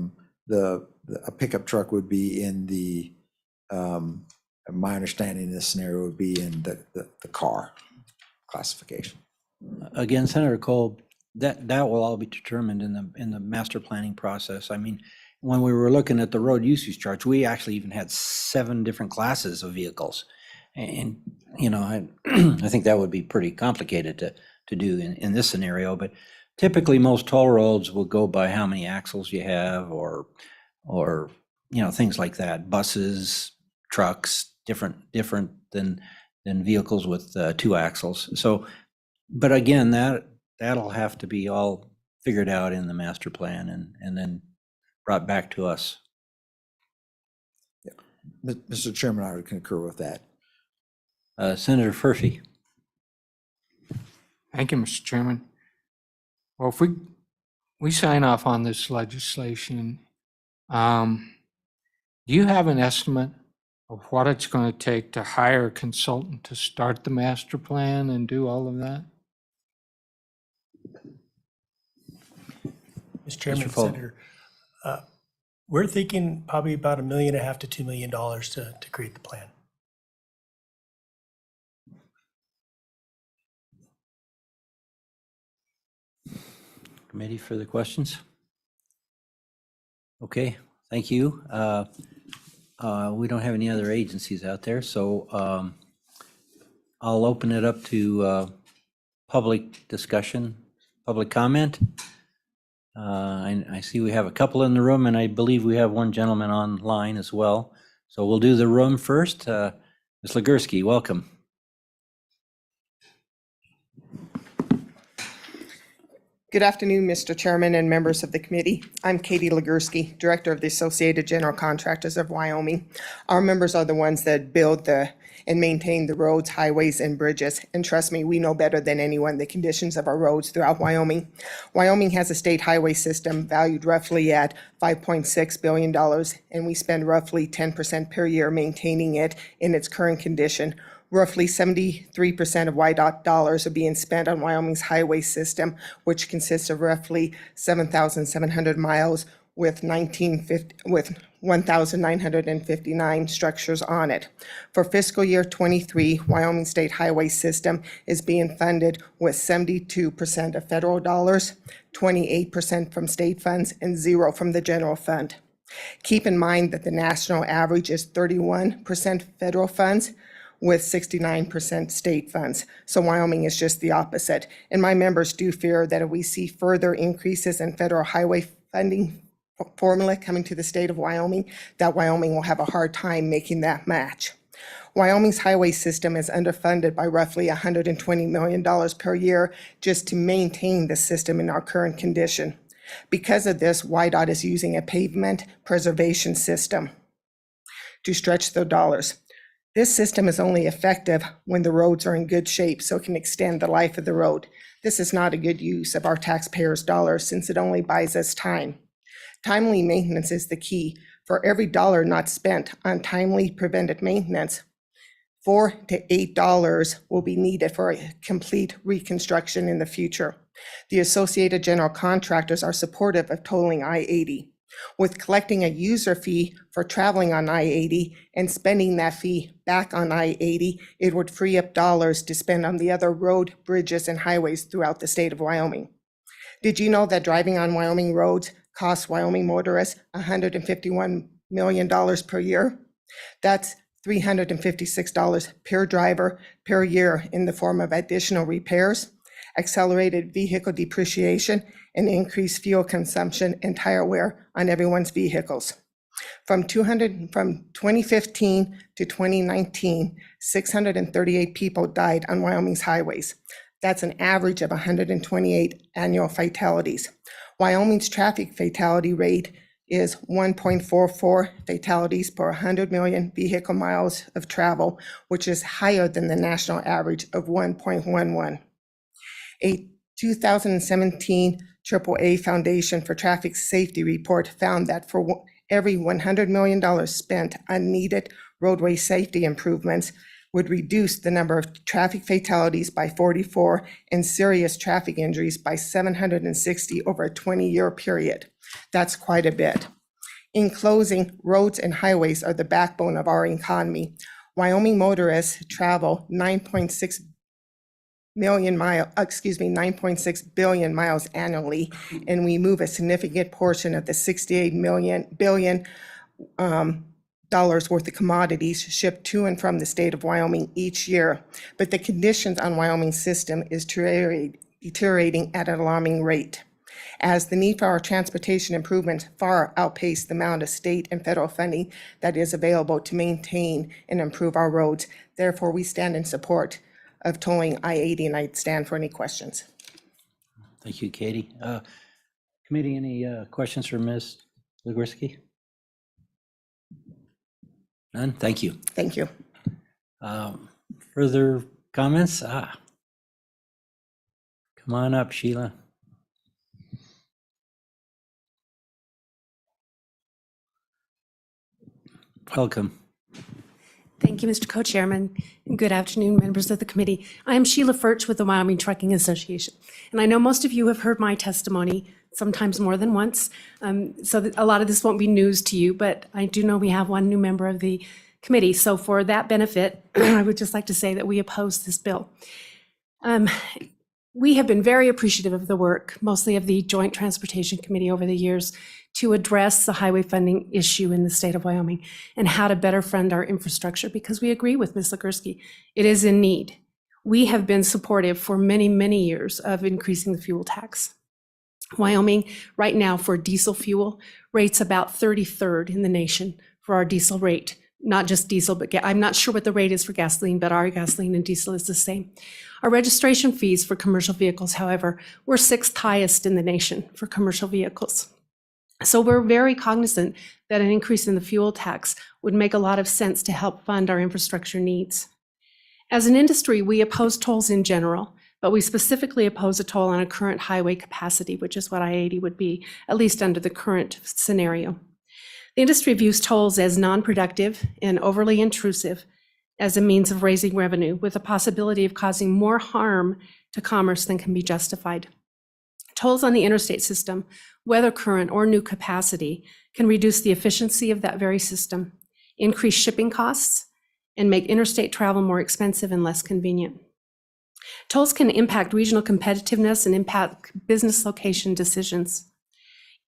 Speaker 7: pickup truck would be in the my understanding in this scenario would be in the car classification.
Speaker 4: Again, Senator Kolb, that will all be determined in the master planning process. I mean, when we were looking at the road usage charts, we actually even had 7 different classes of vehicles. And, you know, I think that would be pretty complicated to do in this scenario, but typically most toll roads will go by how many axles you have or, you know, things like that. Buses, trucks, different than vehicles with 2 axles. So, but again, that'll have to be all figured out in the master plan and then brought back to us.
Speaker 7: Yeah. Mr. Chairman, I would concur with that.
Speaker 4: Senator Furphy.
Speaker 5: Thank you, Mr. Chairman. Well, if we sign off on this legislation, do you have an estimate of what it's going to take to hire a consultant to start the master plan and do all of that?
Speaker 8: Mr. Chairman,
Speaker 4: Mr. Fulton.
Speaker 8: Senator, we're thinking probably about $1.5 million to $2 million to create the plan.
Speaker 4: Committee, further questions? Okay, thank you. We don't have any other agencies out there, so I'll open it up to public discussion, public comment. I see we have a couple in the room, and I believe we have one gentleman online as well. So we'll do the room first. Ms. Legursky, welcome.
Speaker 9: Good afternoon, Mr. Chairman and members of the committee. I'm Katie Legursky, Director of the Associated General Contractors of Wyoming. Our members are the ones that build and maintain the roads, highways, and bridges. And trust me, we know better than anyone the conditions of our roads throughout Wyoming. Wyoming has a state highway system valued roughly at $5.6 billion, and we spend roughly 10% per year maintaining it in its current condition. Roughly 73% of YDOT dollars are being spent on Wyoming's highway system, which consists of roughly 7,700 miles with 1,959 structures on it. For fiscal year '23, Wyoming State Highway System is being funded with 72% of federal dollars, 28% from state funds, and 0 from the general fund. Keep in mind that the national average is 31% federal funds, with 69% state funds. So Wyoming is just the opposite. And my members do fear that if we see further increases in federal highway funding formula coming to the state of Wyoming, that Wyoming will have a hard time making that match. Wyoming's highway system is underfunded by roughly $120 million per year just to maintain the system in our current condition. Because of this, WYDOT is using a pavement preservation system to stretch their dollars. This system is only effective when the roads are in good shape, so it can extend the life of the road. This is not a good use of our taxpayers' dollars since it only buys us time. Timely maintenance is the key. For every dollar not spent on timely preventive maintenance, $4 to $8 will be needed for a complete reconstruction in the future. The Associated General Contractors are supportive of tolling I-80. With collecting a user fee for traveling on I-80 and spending that fee back on I-80, it would free up dollars to spend on the other road, bridges, and highways throughout the state of Wyoming. Did you know that driving on Wyoming roads costs Wyoming motorists $151 million per year? That's $356 per driver per year in the form of additional repairs, accelerated vehicle depreciation, and increased fuel consumption and tire wear on everyone's vehicles. From 2015 to 2019, 638 people died on Wyoming's highways. That's an average of 128 annual fatalities. Wyoming's traffic fatality rate is 1.44 fatalities per 100 million vehicle miles of travel, which is higher than the national average of 1.11. A 2017 AAA Foundation for Traffic Safety report found that for every $100 million spent on needed roadway safety improvements would reduce the number of traffic fatalities by 44 and serious traffic injuries by 760 over a 20-year period. That's quite a bit. In closing, roads and highways are the backbone of our economy. Wyoming motorists travel 9.6 billion miles annually, and we move a significant portion of the $68 billion dollars worth of commodities shipped to and from the state of Wyoming each year. But the conditions on Wyoming's system is deteriorating at an alarming rate. As the need for our transportation improvements far outpace the amount of state and federal funding that is available to maintain and improve our roads. Therefore, we stand in support of tolling I-80, and I stand for any questions.
Speaker 4: Thank you, Katie. Committee, any questions for Ms. Legursky? None? Thank you.
Speaker 9: Thank you.
Speaker 4: Further comments? Come on up, Sheila. Welcome.
Speaker 10: Thank you, Mr. Co-Chairman. And good afternoon, members of the committee. I am Sheila Furch with the Wyoming Trucking Association. And I know most of you have heard my testimony, sometimes more than once. So that a lot of this won't be news to you, but I do know we have one new member of the committee. So for that benefit, I would just like to say that we oppose this bill. We have been very appreciative of the work, mostly of the Joint Transportation Committee over the years, to address the highway funding issue in the state of Wyoming and how to better fund our infrastructure, because we agree with Ms. Ligursky, it is in need. We have been supportive for many, many years of increasing the fuel tax. Wyoming, right now for diesel fuel, rates about 33rd in the nation for our diesel rate. Not just diesel, but I'm not sure what the rate is for gasoline, but our gasoline and diesel is the same. Our registration fees for commercial vehicles, however, we're 6th highest in the nation for commercial vehicles. So we're very cognizant that an increase in the fuel tax would make a lot of sense to help fund our infrastructure needs. As an industry, we oppose tolls in general, but we specifically oppose a toll on a current highway capacity, which is what I-80 would be, at least under the current scenario. The industry views tolls as non-productive and overly intrusive as a means of raising revenue, with the possibility of causing more harm to commerce than can be justified. Tolls on the interstate system, whether current or new capacity, can reduce the efficiency of that very system, increase shipping costs, and make interstate travel more expensive and less convenient. Tolls can impact regional competitiveness and impact business location decisions.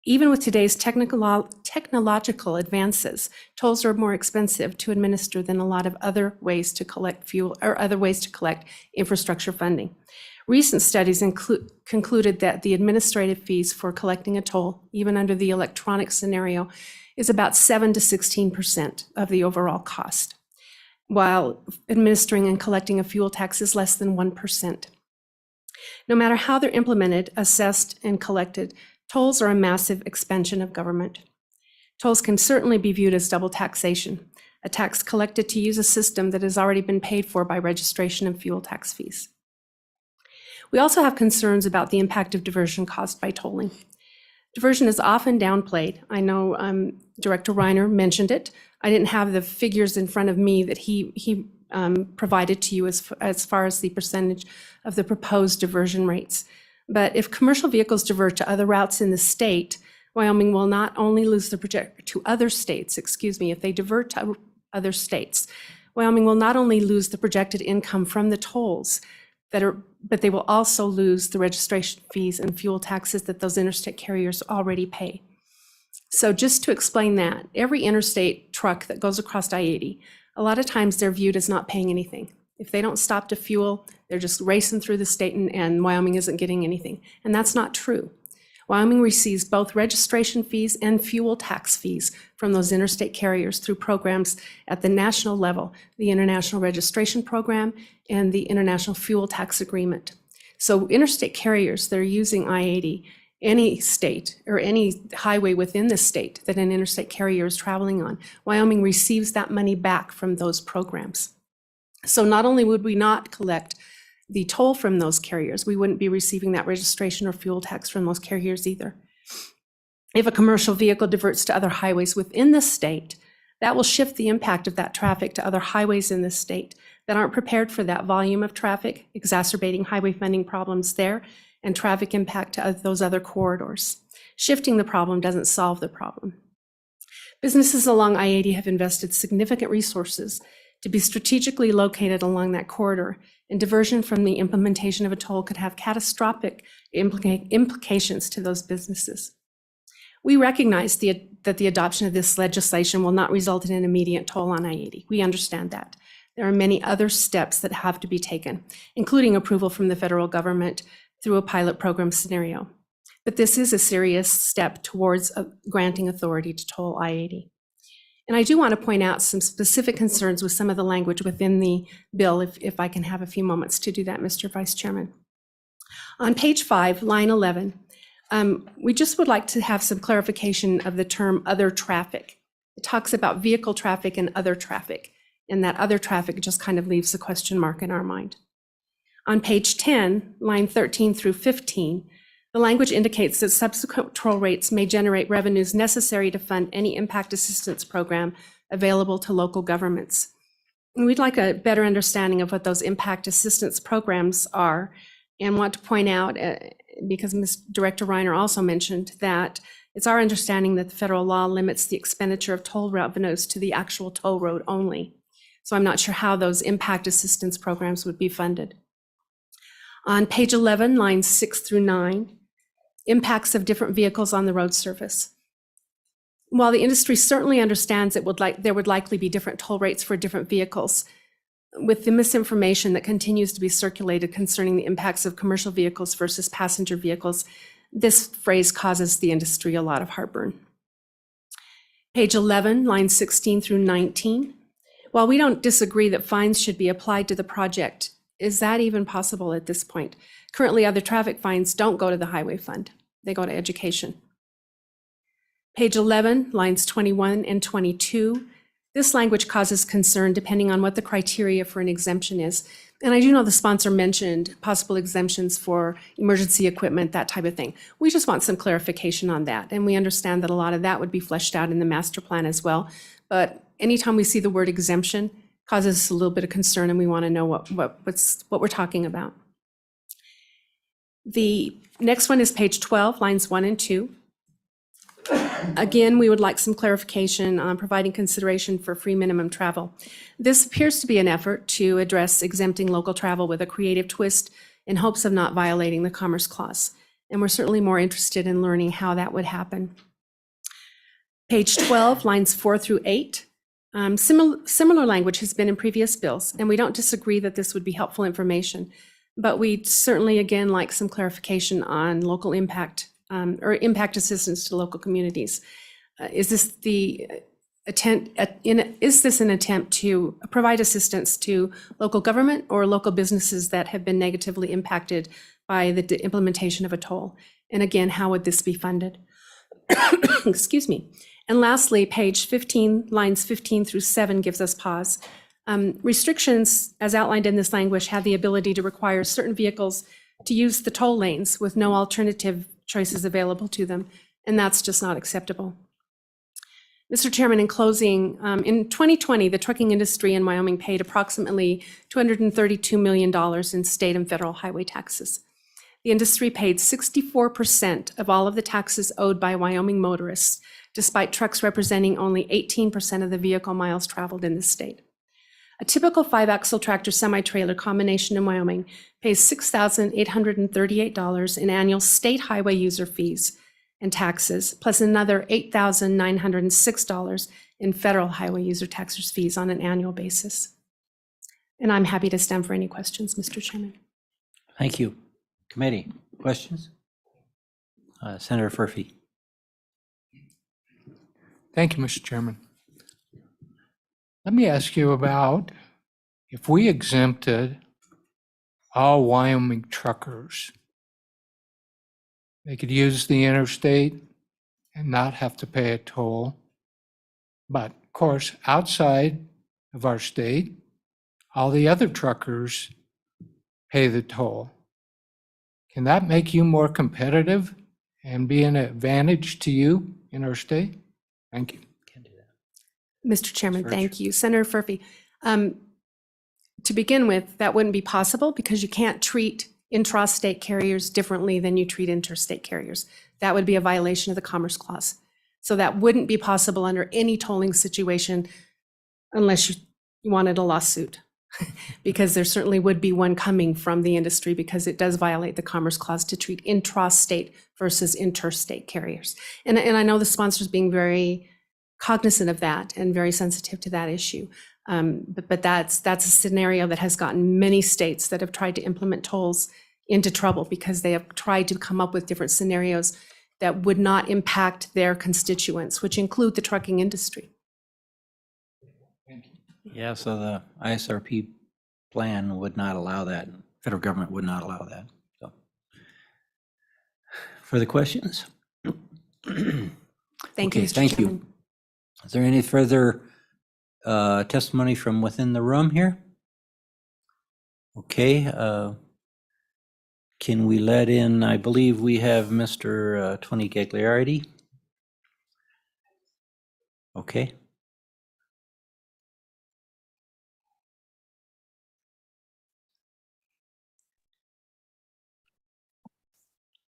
Speaker 10: Even with today's technological advances, tolls are more expensive to administer than a lot of other ways to collect fuel or other ways to collect infrastructure funding. Recent studies concluded that the administrative fees for collecting a toll, even under the electronic scenario, is about 7 to 16% of the overall cost, while administering and collecting a fuel tax is less than 1%. No matter how they're implemented, assessed, and collected, tolls are a massive expansion of government. Tolls can certainly be viewed as double taxation, a tax collected to use a system that has already been paid for by registration and fuel tax fees. We also have concerns about the impact of diversion caused by tolling. Diversion is often downplayed. I know Director Reiner mentioned it. I didn't have the figures in front of me that he provided to you as far as the percentage of the proposed diversion rates. But if commercial vehicles divert to other routes in the state, Wyoming will not only lose to other states, if they divert to other states, Wyoming will not only lose the projected income from the tolls but they will also lose the registration fees and fuel taxes that those interstate carriers already pay. So just to explain that, every interstate truck that goes across I-80, a lot of times they're viewed as not paying anything. If they don't stop to fuel, they're just racing through the state and Wyoming isn't getting anything. And that's not true. Wyoming receives both registration fees and fuel tax fees from those interstate carriers through programs at the national level, the International Registration Program and the International Fuel Tax Agreement. So interstate carriers that are using I-80, any state or any highway within the state that an interstate carrier is traveling on, Wyoming receives that money back from those programs. So not only would we not collect the toll from those carriers, we wouldn't be receiving that registration or fuel tax from those carriers either. If a commercial vehicle diverts to other highways within the state, that will shift the impact of that traffic to other highways in the state that aren't prepared for that volume of traffic, exacerbating highway funding problems there and traffic impact to those other corridors. Shifting the problem doesn't solve the problem. Businesses along I-80 have invested significant resources to be strategically located along that corridor, and diversion from the implementation of a toll could have catastrophic implications to those businesses. We recognize that the adoption of this legislation will not result in an immediate toll on I-80. We understand that. There are many other steps that have to be taken, including approval from the federal government through a pilot program scenario. But this is a serious step towards granting authority to toll I-80. And I do want to point out some specific concerns with some of the language within the bill, if I can have a few moments to do that, Mr. Vice Chairman. On page 5, line 11, we just would like to have some clarification of the term other traffic. It talks about vehicle traffic and other traffic, and that other traffic just kind of leaves a question mark in our mind. On page 10, line 13 through 15, the language indicates that subsequent toll rates may generate revenues necessary to fund any impact assistance program available to local governments. we'd like a better understanding of what those impact assistance programs are, and want to point out, because Ms. Director Reiner also mentioned that it's our understanding that the federal law limits the expenditure of toll revenues to the actual toll road only. So I'm not sure how those impact assistance programs would be funded. On page 11, lines 6 through 9, impacts of different vehicles on the road surface. While the industry certainly understands there would likely be different toll rates for different vehicles, with the misinformation that continues to be circulated concerning the impacts of commercial vehicles versus passenger vehicles, this phrase causes the industry a lot of heartburn. Page 11, lines 16 through 19. While we don't disagree that fines should be applied to the project, is that even possible at this point? Currently, other traffic fines don't go to the highway fund. They go to education. Page 11, lines 21 and 22. This language causes concern depending on what the criteria for an exemption is. And I do know the sponsor mentioned possible exemptions for emergency equipment, that type of thing. We just want some clarification on that. And we understand that a lot of that would be fleshed out in the master plan as well. But anytime we see the word exemption, causes us a little bit of concern, and we want to know what we're talking about. The next one is page 12, lines 1 and 2. Again, we would like some clarification on providing consideration for free minimum travel. This appears to be an effort to address exempting local travel with a creative twist in hopes of not violating the Commerce Clause. And we're certainly more interested in learning how that would happen. Page 12, lines 4 through 8. Similar language has been in previous bills, and we don't disagree that this would be helpful information. But we'd certainly, again, like some clarification on local impact or impact assistance to local communities. Is this an attempt to provide assistance to local government or local businesses that have been negatively impacted by the implementation of a toll? And again, how would this be funded? Excuse me. And lastly, page 15, lines 15 through 7 gives us pause. Restrictions, as outlined in this language, have the ability to require certain vehicles to use the toll lanes with no alternative choices available to them, and that's just not acceptable. Mr. Chairman, in closing, in 2020, the trucking industry in Wyoming paid approximately $232 million in state and federal highway taxes. The industry paid 64% of all of the taxes owed by Wyoming motorists, despite trucks representing only 18% of the vehicle miles traveled in the state. A typical 5-axle tractor semi-trailer combination in Wyoming pays $6,838 in annual state highway user fees and taxes, plus another $8,906 in federal highway user taxes fees on an annual basis. And I'm happy to stand for any questions, Mr. Chairman.
Speaker 4: Thank you. Committee, questions? Senator Furphy.
Speaker 5: Thank you, Mr. Chairman. Let me ask you about if we exempted all Wyoming truckers, they could use the interstate and not have to pay a toll. But of course, outside of our state, all the other truckers pay the toll. Can that make you more competitive and be an advantage to you in our state? Thank you.
Speaker 10: Mr. Chairman, thank you. Senator Furphy, to begin with, that wouldn't be possible because you can't treat intrastate carriers differently than you treat interstate carriers. That would be a violation of the Commerce Clause. So that wouldn't be possible under any tolling situation unless you wanted a lawsuit, because there certainly would be one coming from the industry because it does violate the Commerce Clause to treat intrastate versus interstate carriers. And I know the sponsor is being very cognizant of that and very sensitive to that issue. But that's a scenario that has gotten many states that have tried to implement tolls into trouble because they have tried to come up with different scenarios that would not impact their constituents, which include the trucking industry.
Speaker 4: Yeah, so the ISRP plan would not allow that. Federal government would not allow that. So, further questions?
Speaker 10: Thank
Speaker 4: Okay,
Speaker 10: you, Mr.
Speaker 4: thank you.
Speaker 10: Chairman.
Speaker 4: Is there any further testimony from within the room here? Okay, can we let in, I believe we have Mr. Tony Gagliardi. Okay.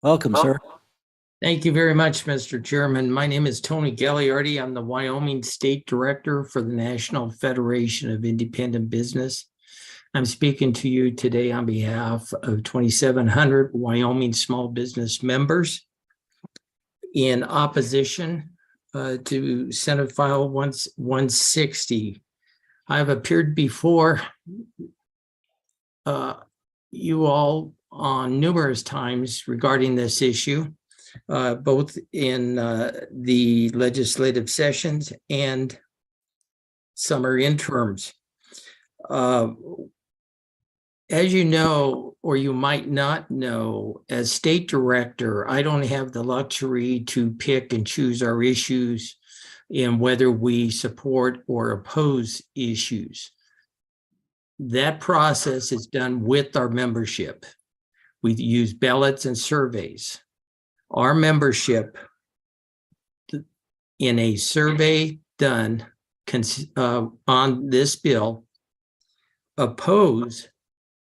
Speaker 4: Welcome, sir.
Speaker 11: Thank you very much, Mr. Chairman. My name is Tony Gagliardi. I'm the Wyoming State Director for the National Federation of Independent Business. I'm speaking to you today on behalf of 2,700 Wyoming small business members in opposition to Senate File 160. I've appeared before you all on numerous times regarding this issue, both in the legislative sessions and summer interims. As you know, or you might not know, as state director, I don't have the luxury to pick and choose our issues and whether we support or oppose issues. That process is done with our membership. We use ballots and surveys. Our membership in a survey done on this bill oppose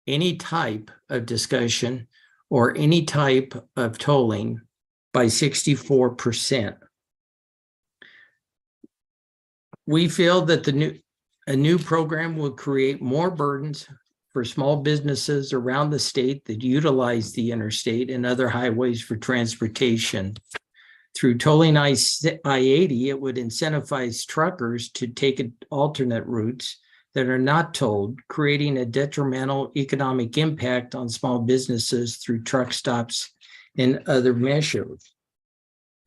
Speaker 11: any type of discussion or any type of tolling by 64%. We feel that a new program will create more burdens for small businesses around the state that utilize the interstate and other highways for transportation. Through tolling I-80, it would incentivize truckers to take alternate routes that are not tolled, creating a detrimental economic impact on small businesses through truck stops and other measures.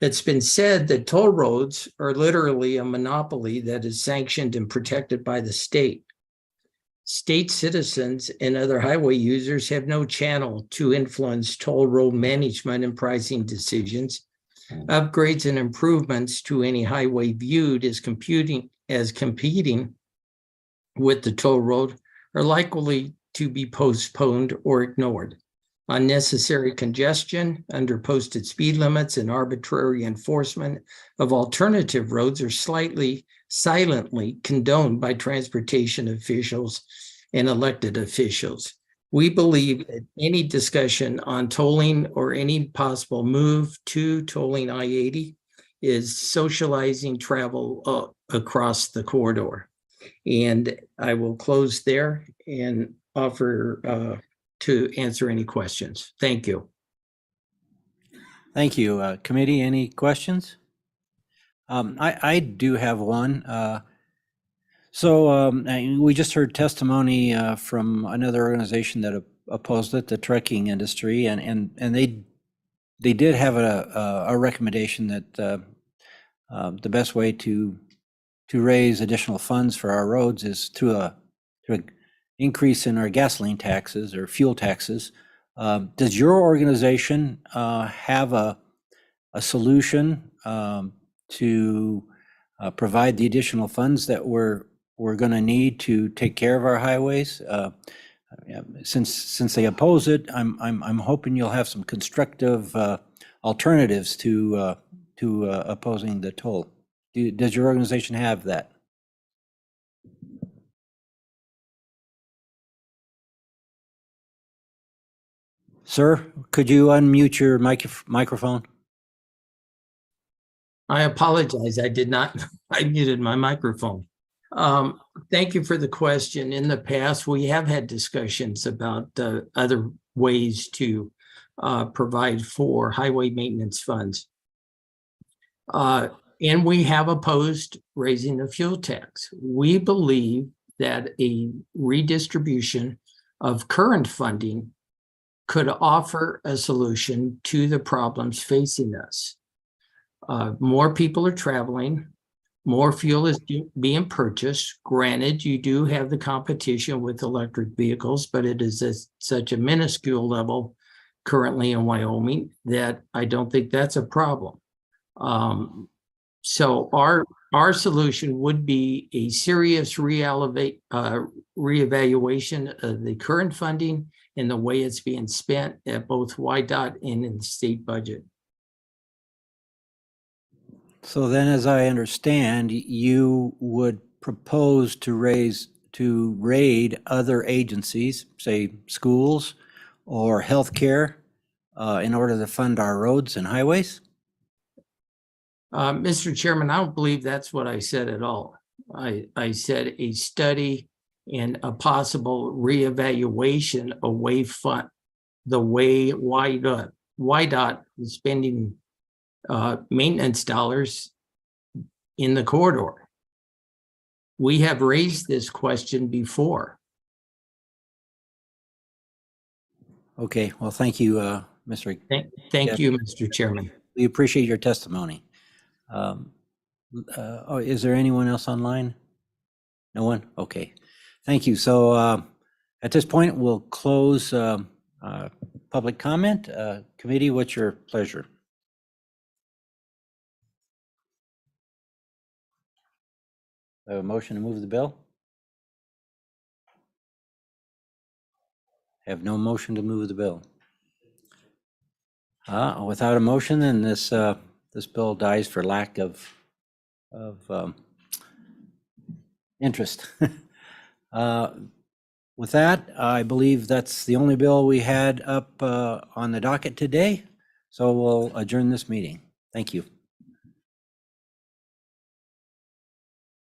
Speaker 11: It's been said that toll roads are literally a monopoly that is sanctioned and protected by the state. State citizens and other highway users have no channel to influence toll road management and pricing decisions. Upgrades and improvements to any highway viewed as competing with the toll road are likely to be postponed or ignored. Unnecessary congestion, under posted speed limits, and arbitrary enforcement of alternative roads are silently condoned by transportation officials and elected officials. We believe that any discussion on tolling or any possible move to tolling I-80 is socializing travel across the corridor. And I will close there and offer to answer any questions. Thank you.
Speaker 4: Thank you. Committee, any questions? I do have one. We just heard testimony from another organization that opposed it, the trucking industry, and they did have a recommendation that the best way to raise additional funds for our roads is through an increase in our gasoline taxes or fuel taxes. Does your organization have a solution to provide the additional funds that we're going to need to take care of our highways? Since they oppose it, I'm hoping you'll have some constructive alternatives to opposing the toll. Does your organization have that? Sir, could you unmute your microphone?
Speaker 11: I apologize. I did not, I muted my microphone. Thank you for the question. In the past, we have had discussions about other ways to provide for highway maintenance funds. And we have opposed raising the fuel tax. We believe that a redistribution of current funding could offer a solution to the problems facing us. More people are traveling, more fuel is being purchased. Granted, you do have the competition with electric vehicles, but it is at such a minuscule level currently in Wyoming that I don't think that's a problem. So our solution would be a serious reevaluation of the current funding and the way it's being spent at both YDOT and in the state budget.
Speaker 4: So then, as I understand, you would propose to raid other agencies, say schools or healthcare, in order to fund our roads and highways?
Speaker 11: Mr. Chairman, I don't believe that's what I said at all. I said a study and a possible reevaluation away fund, the way YDOT is spending maintenance dollars in the corridor. We have raised this question before.
Speaker 4: Okay, well, thank you, Mr.
Speaker 11: Thank you, Mr. Chairman.
Speaker 4: We appreciate your testimony. Is there anyone else online? No one? Okay, thank you. So at this point, we'll close public comment. Committee, what's your pleasure? A motion to move the bill? Have no motion to move the bill. Without a motion, then this bill dies for lack of interest. With that, I believe that's the only bill we had up on the docket today. So we'll adjourn this meeting. Thank you.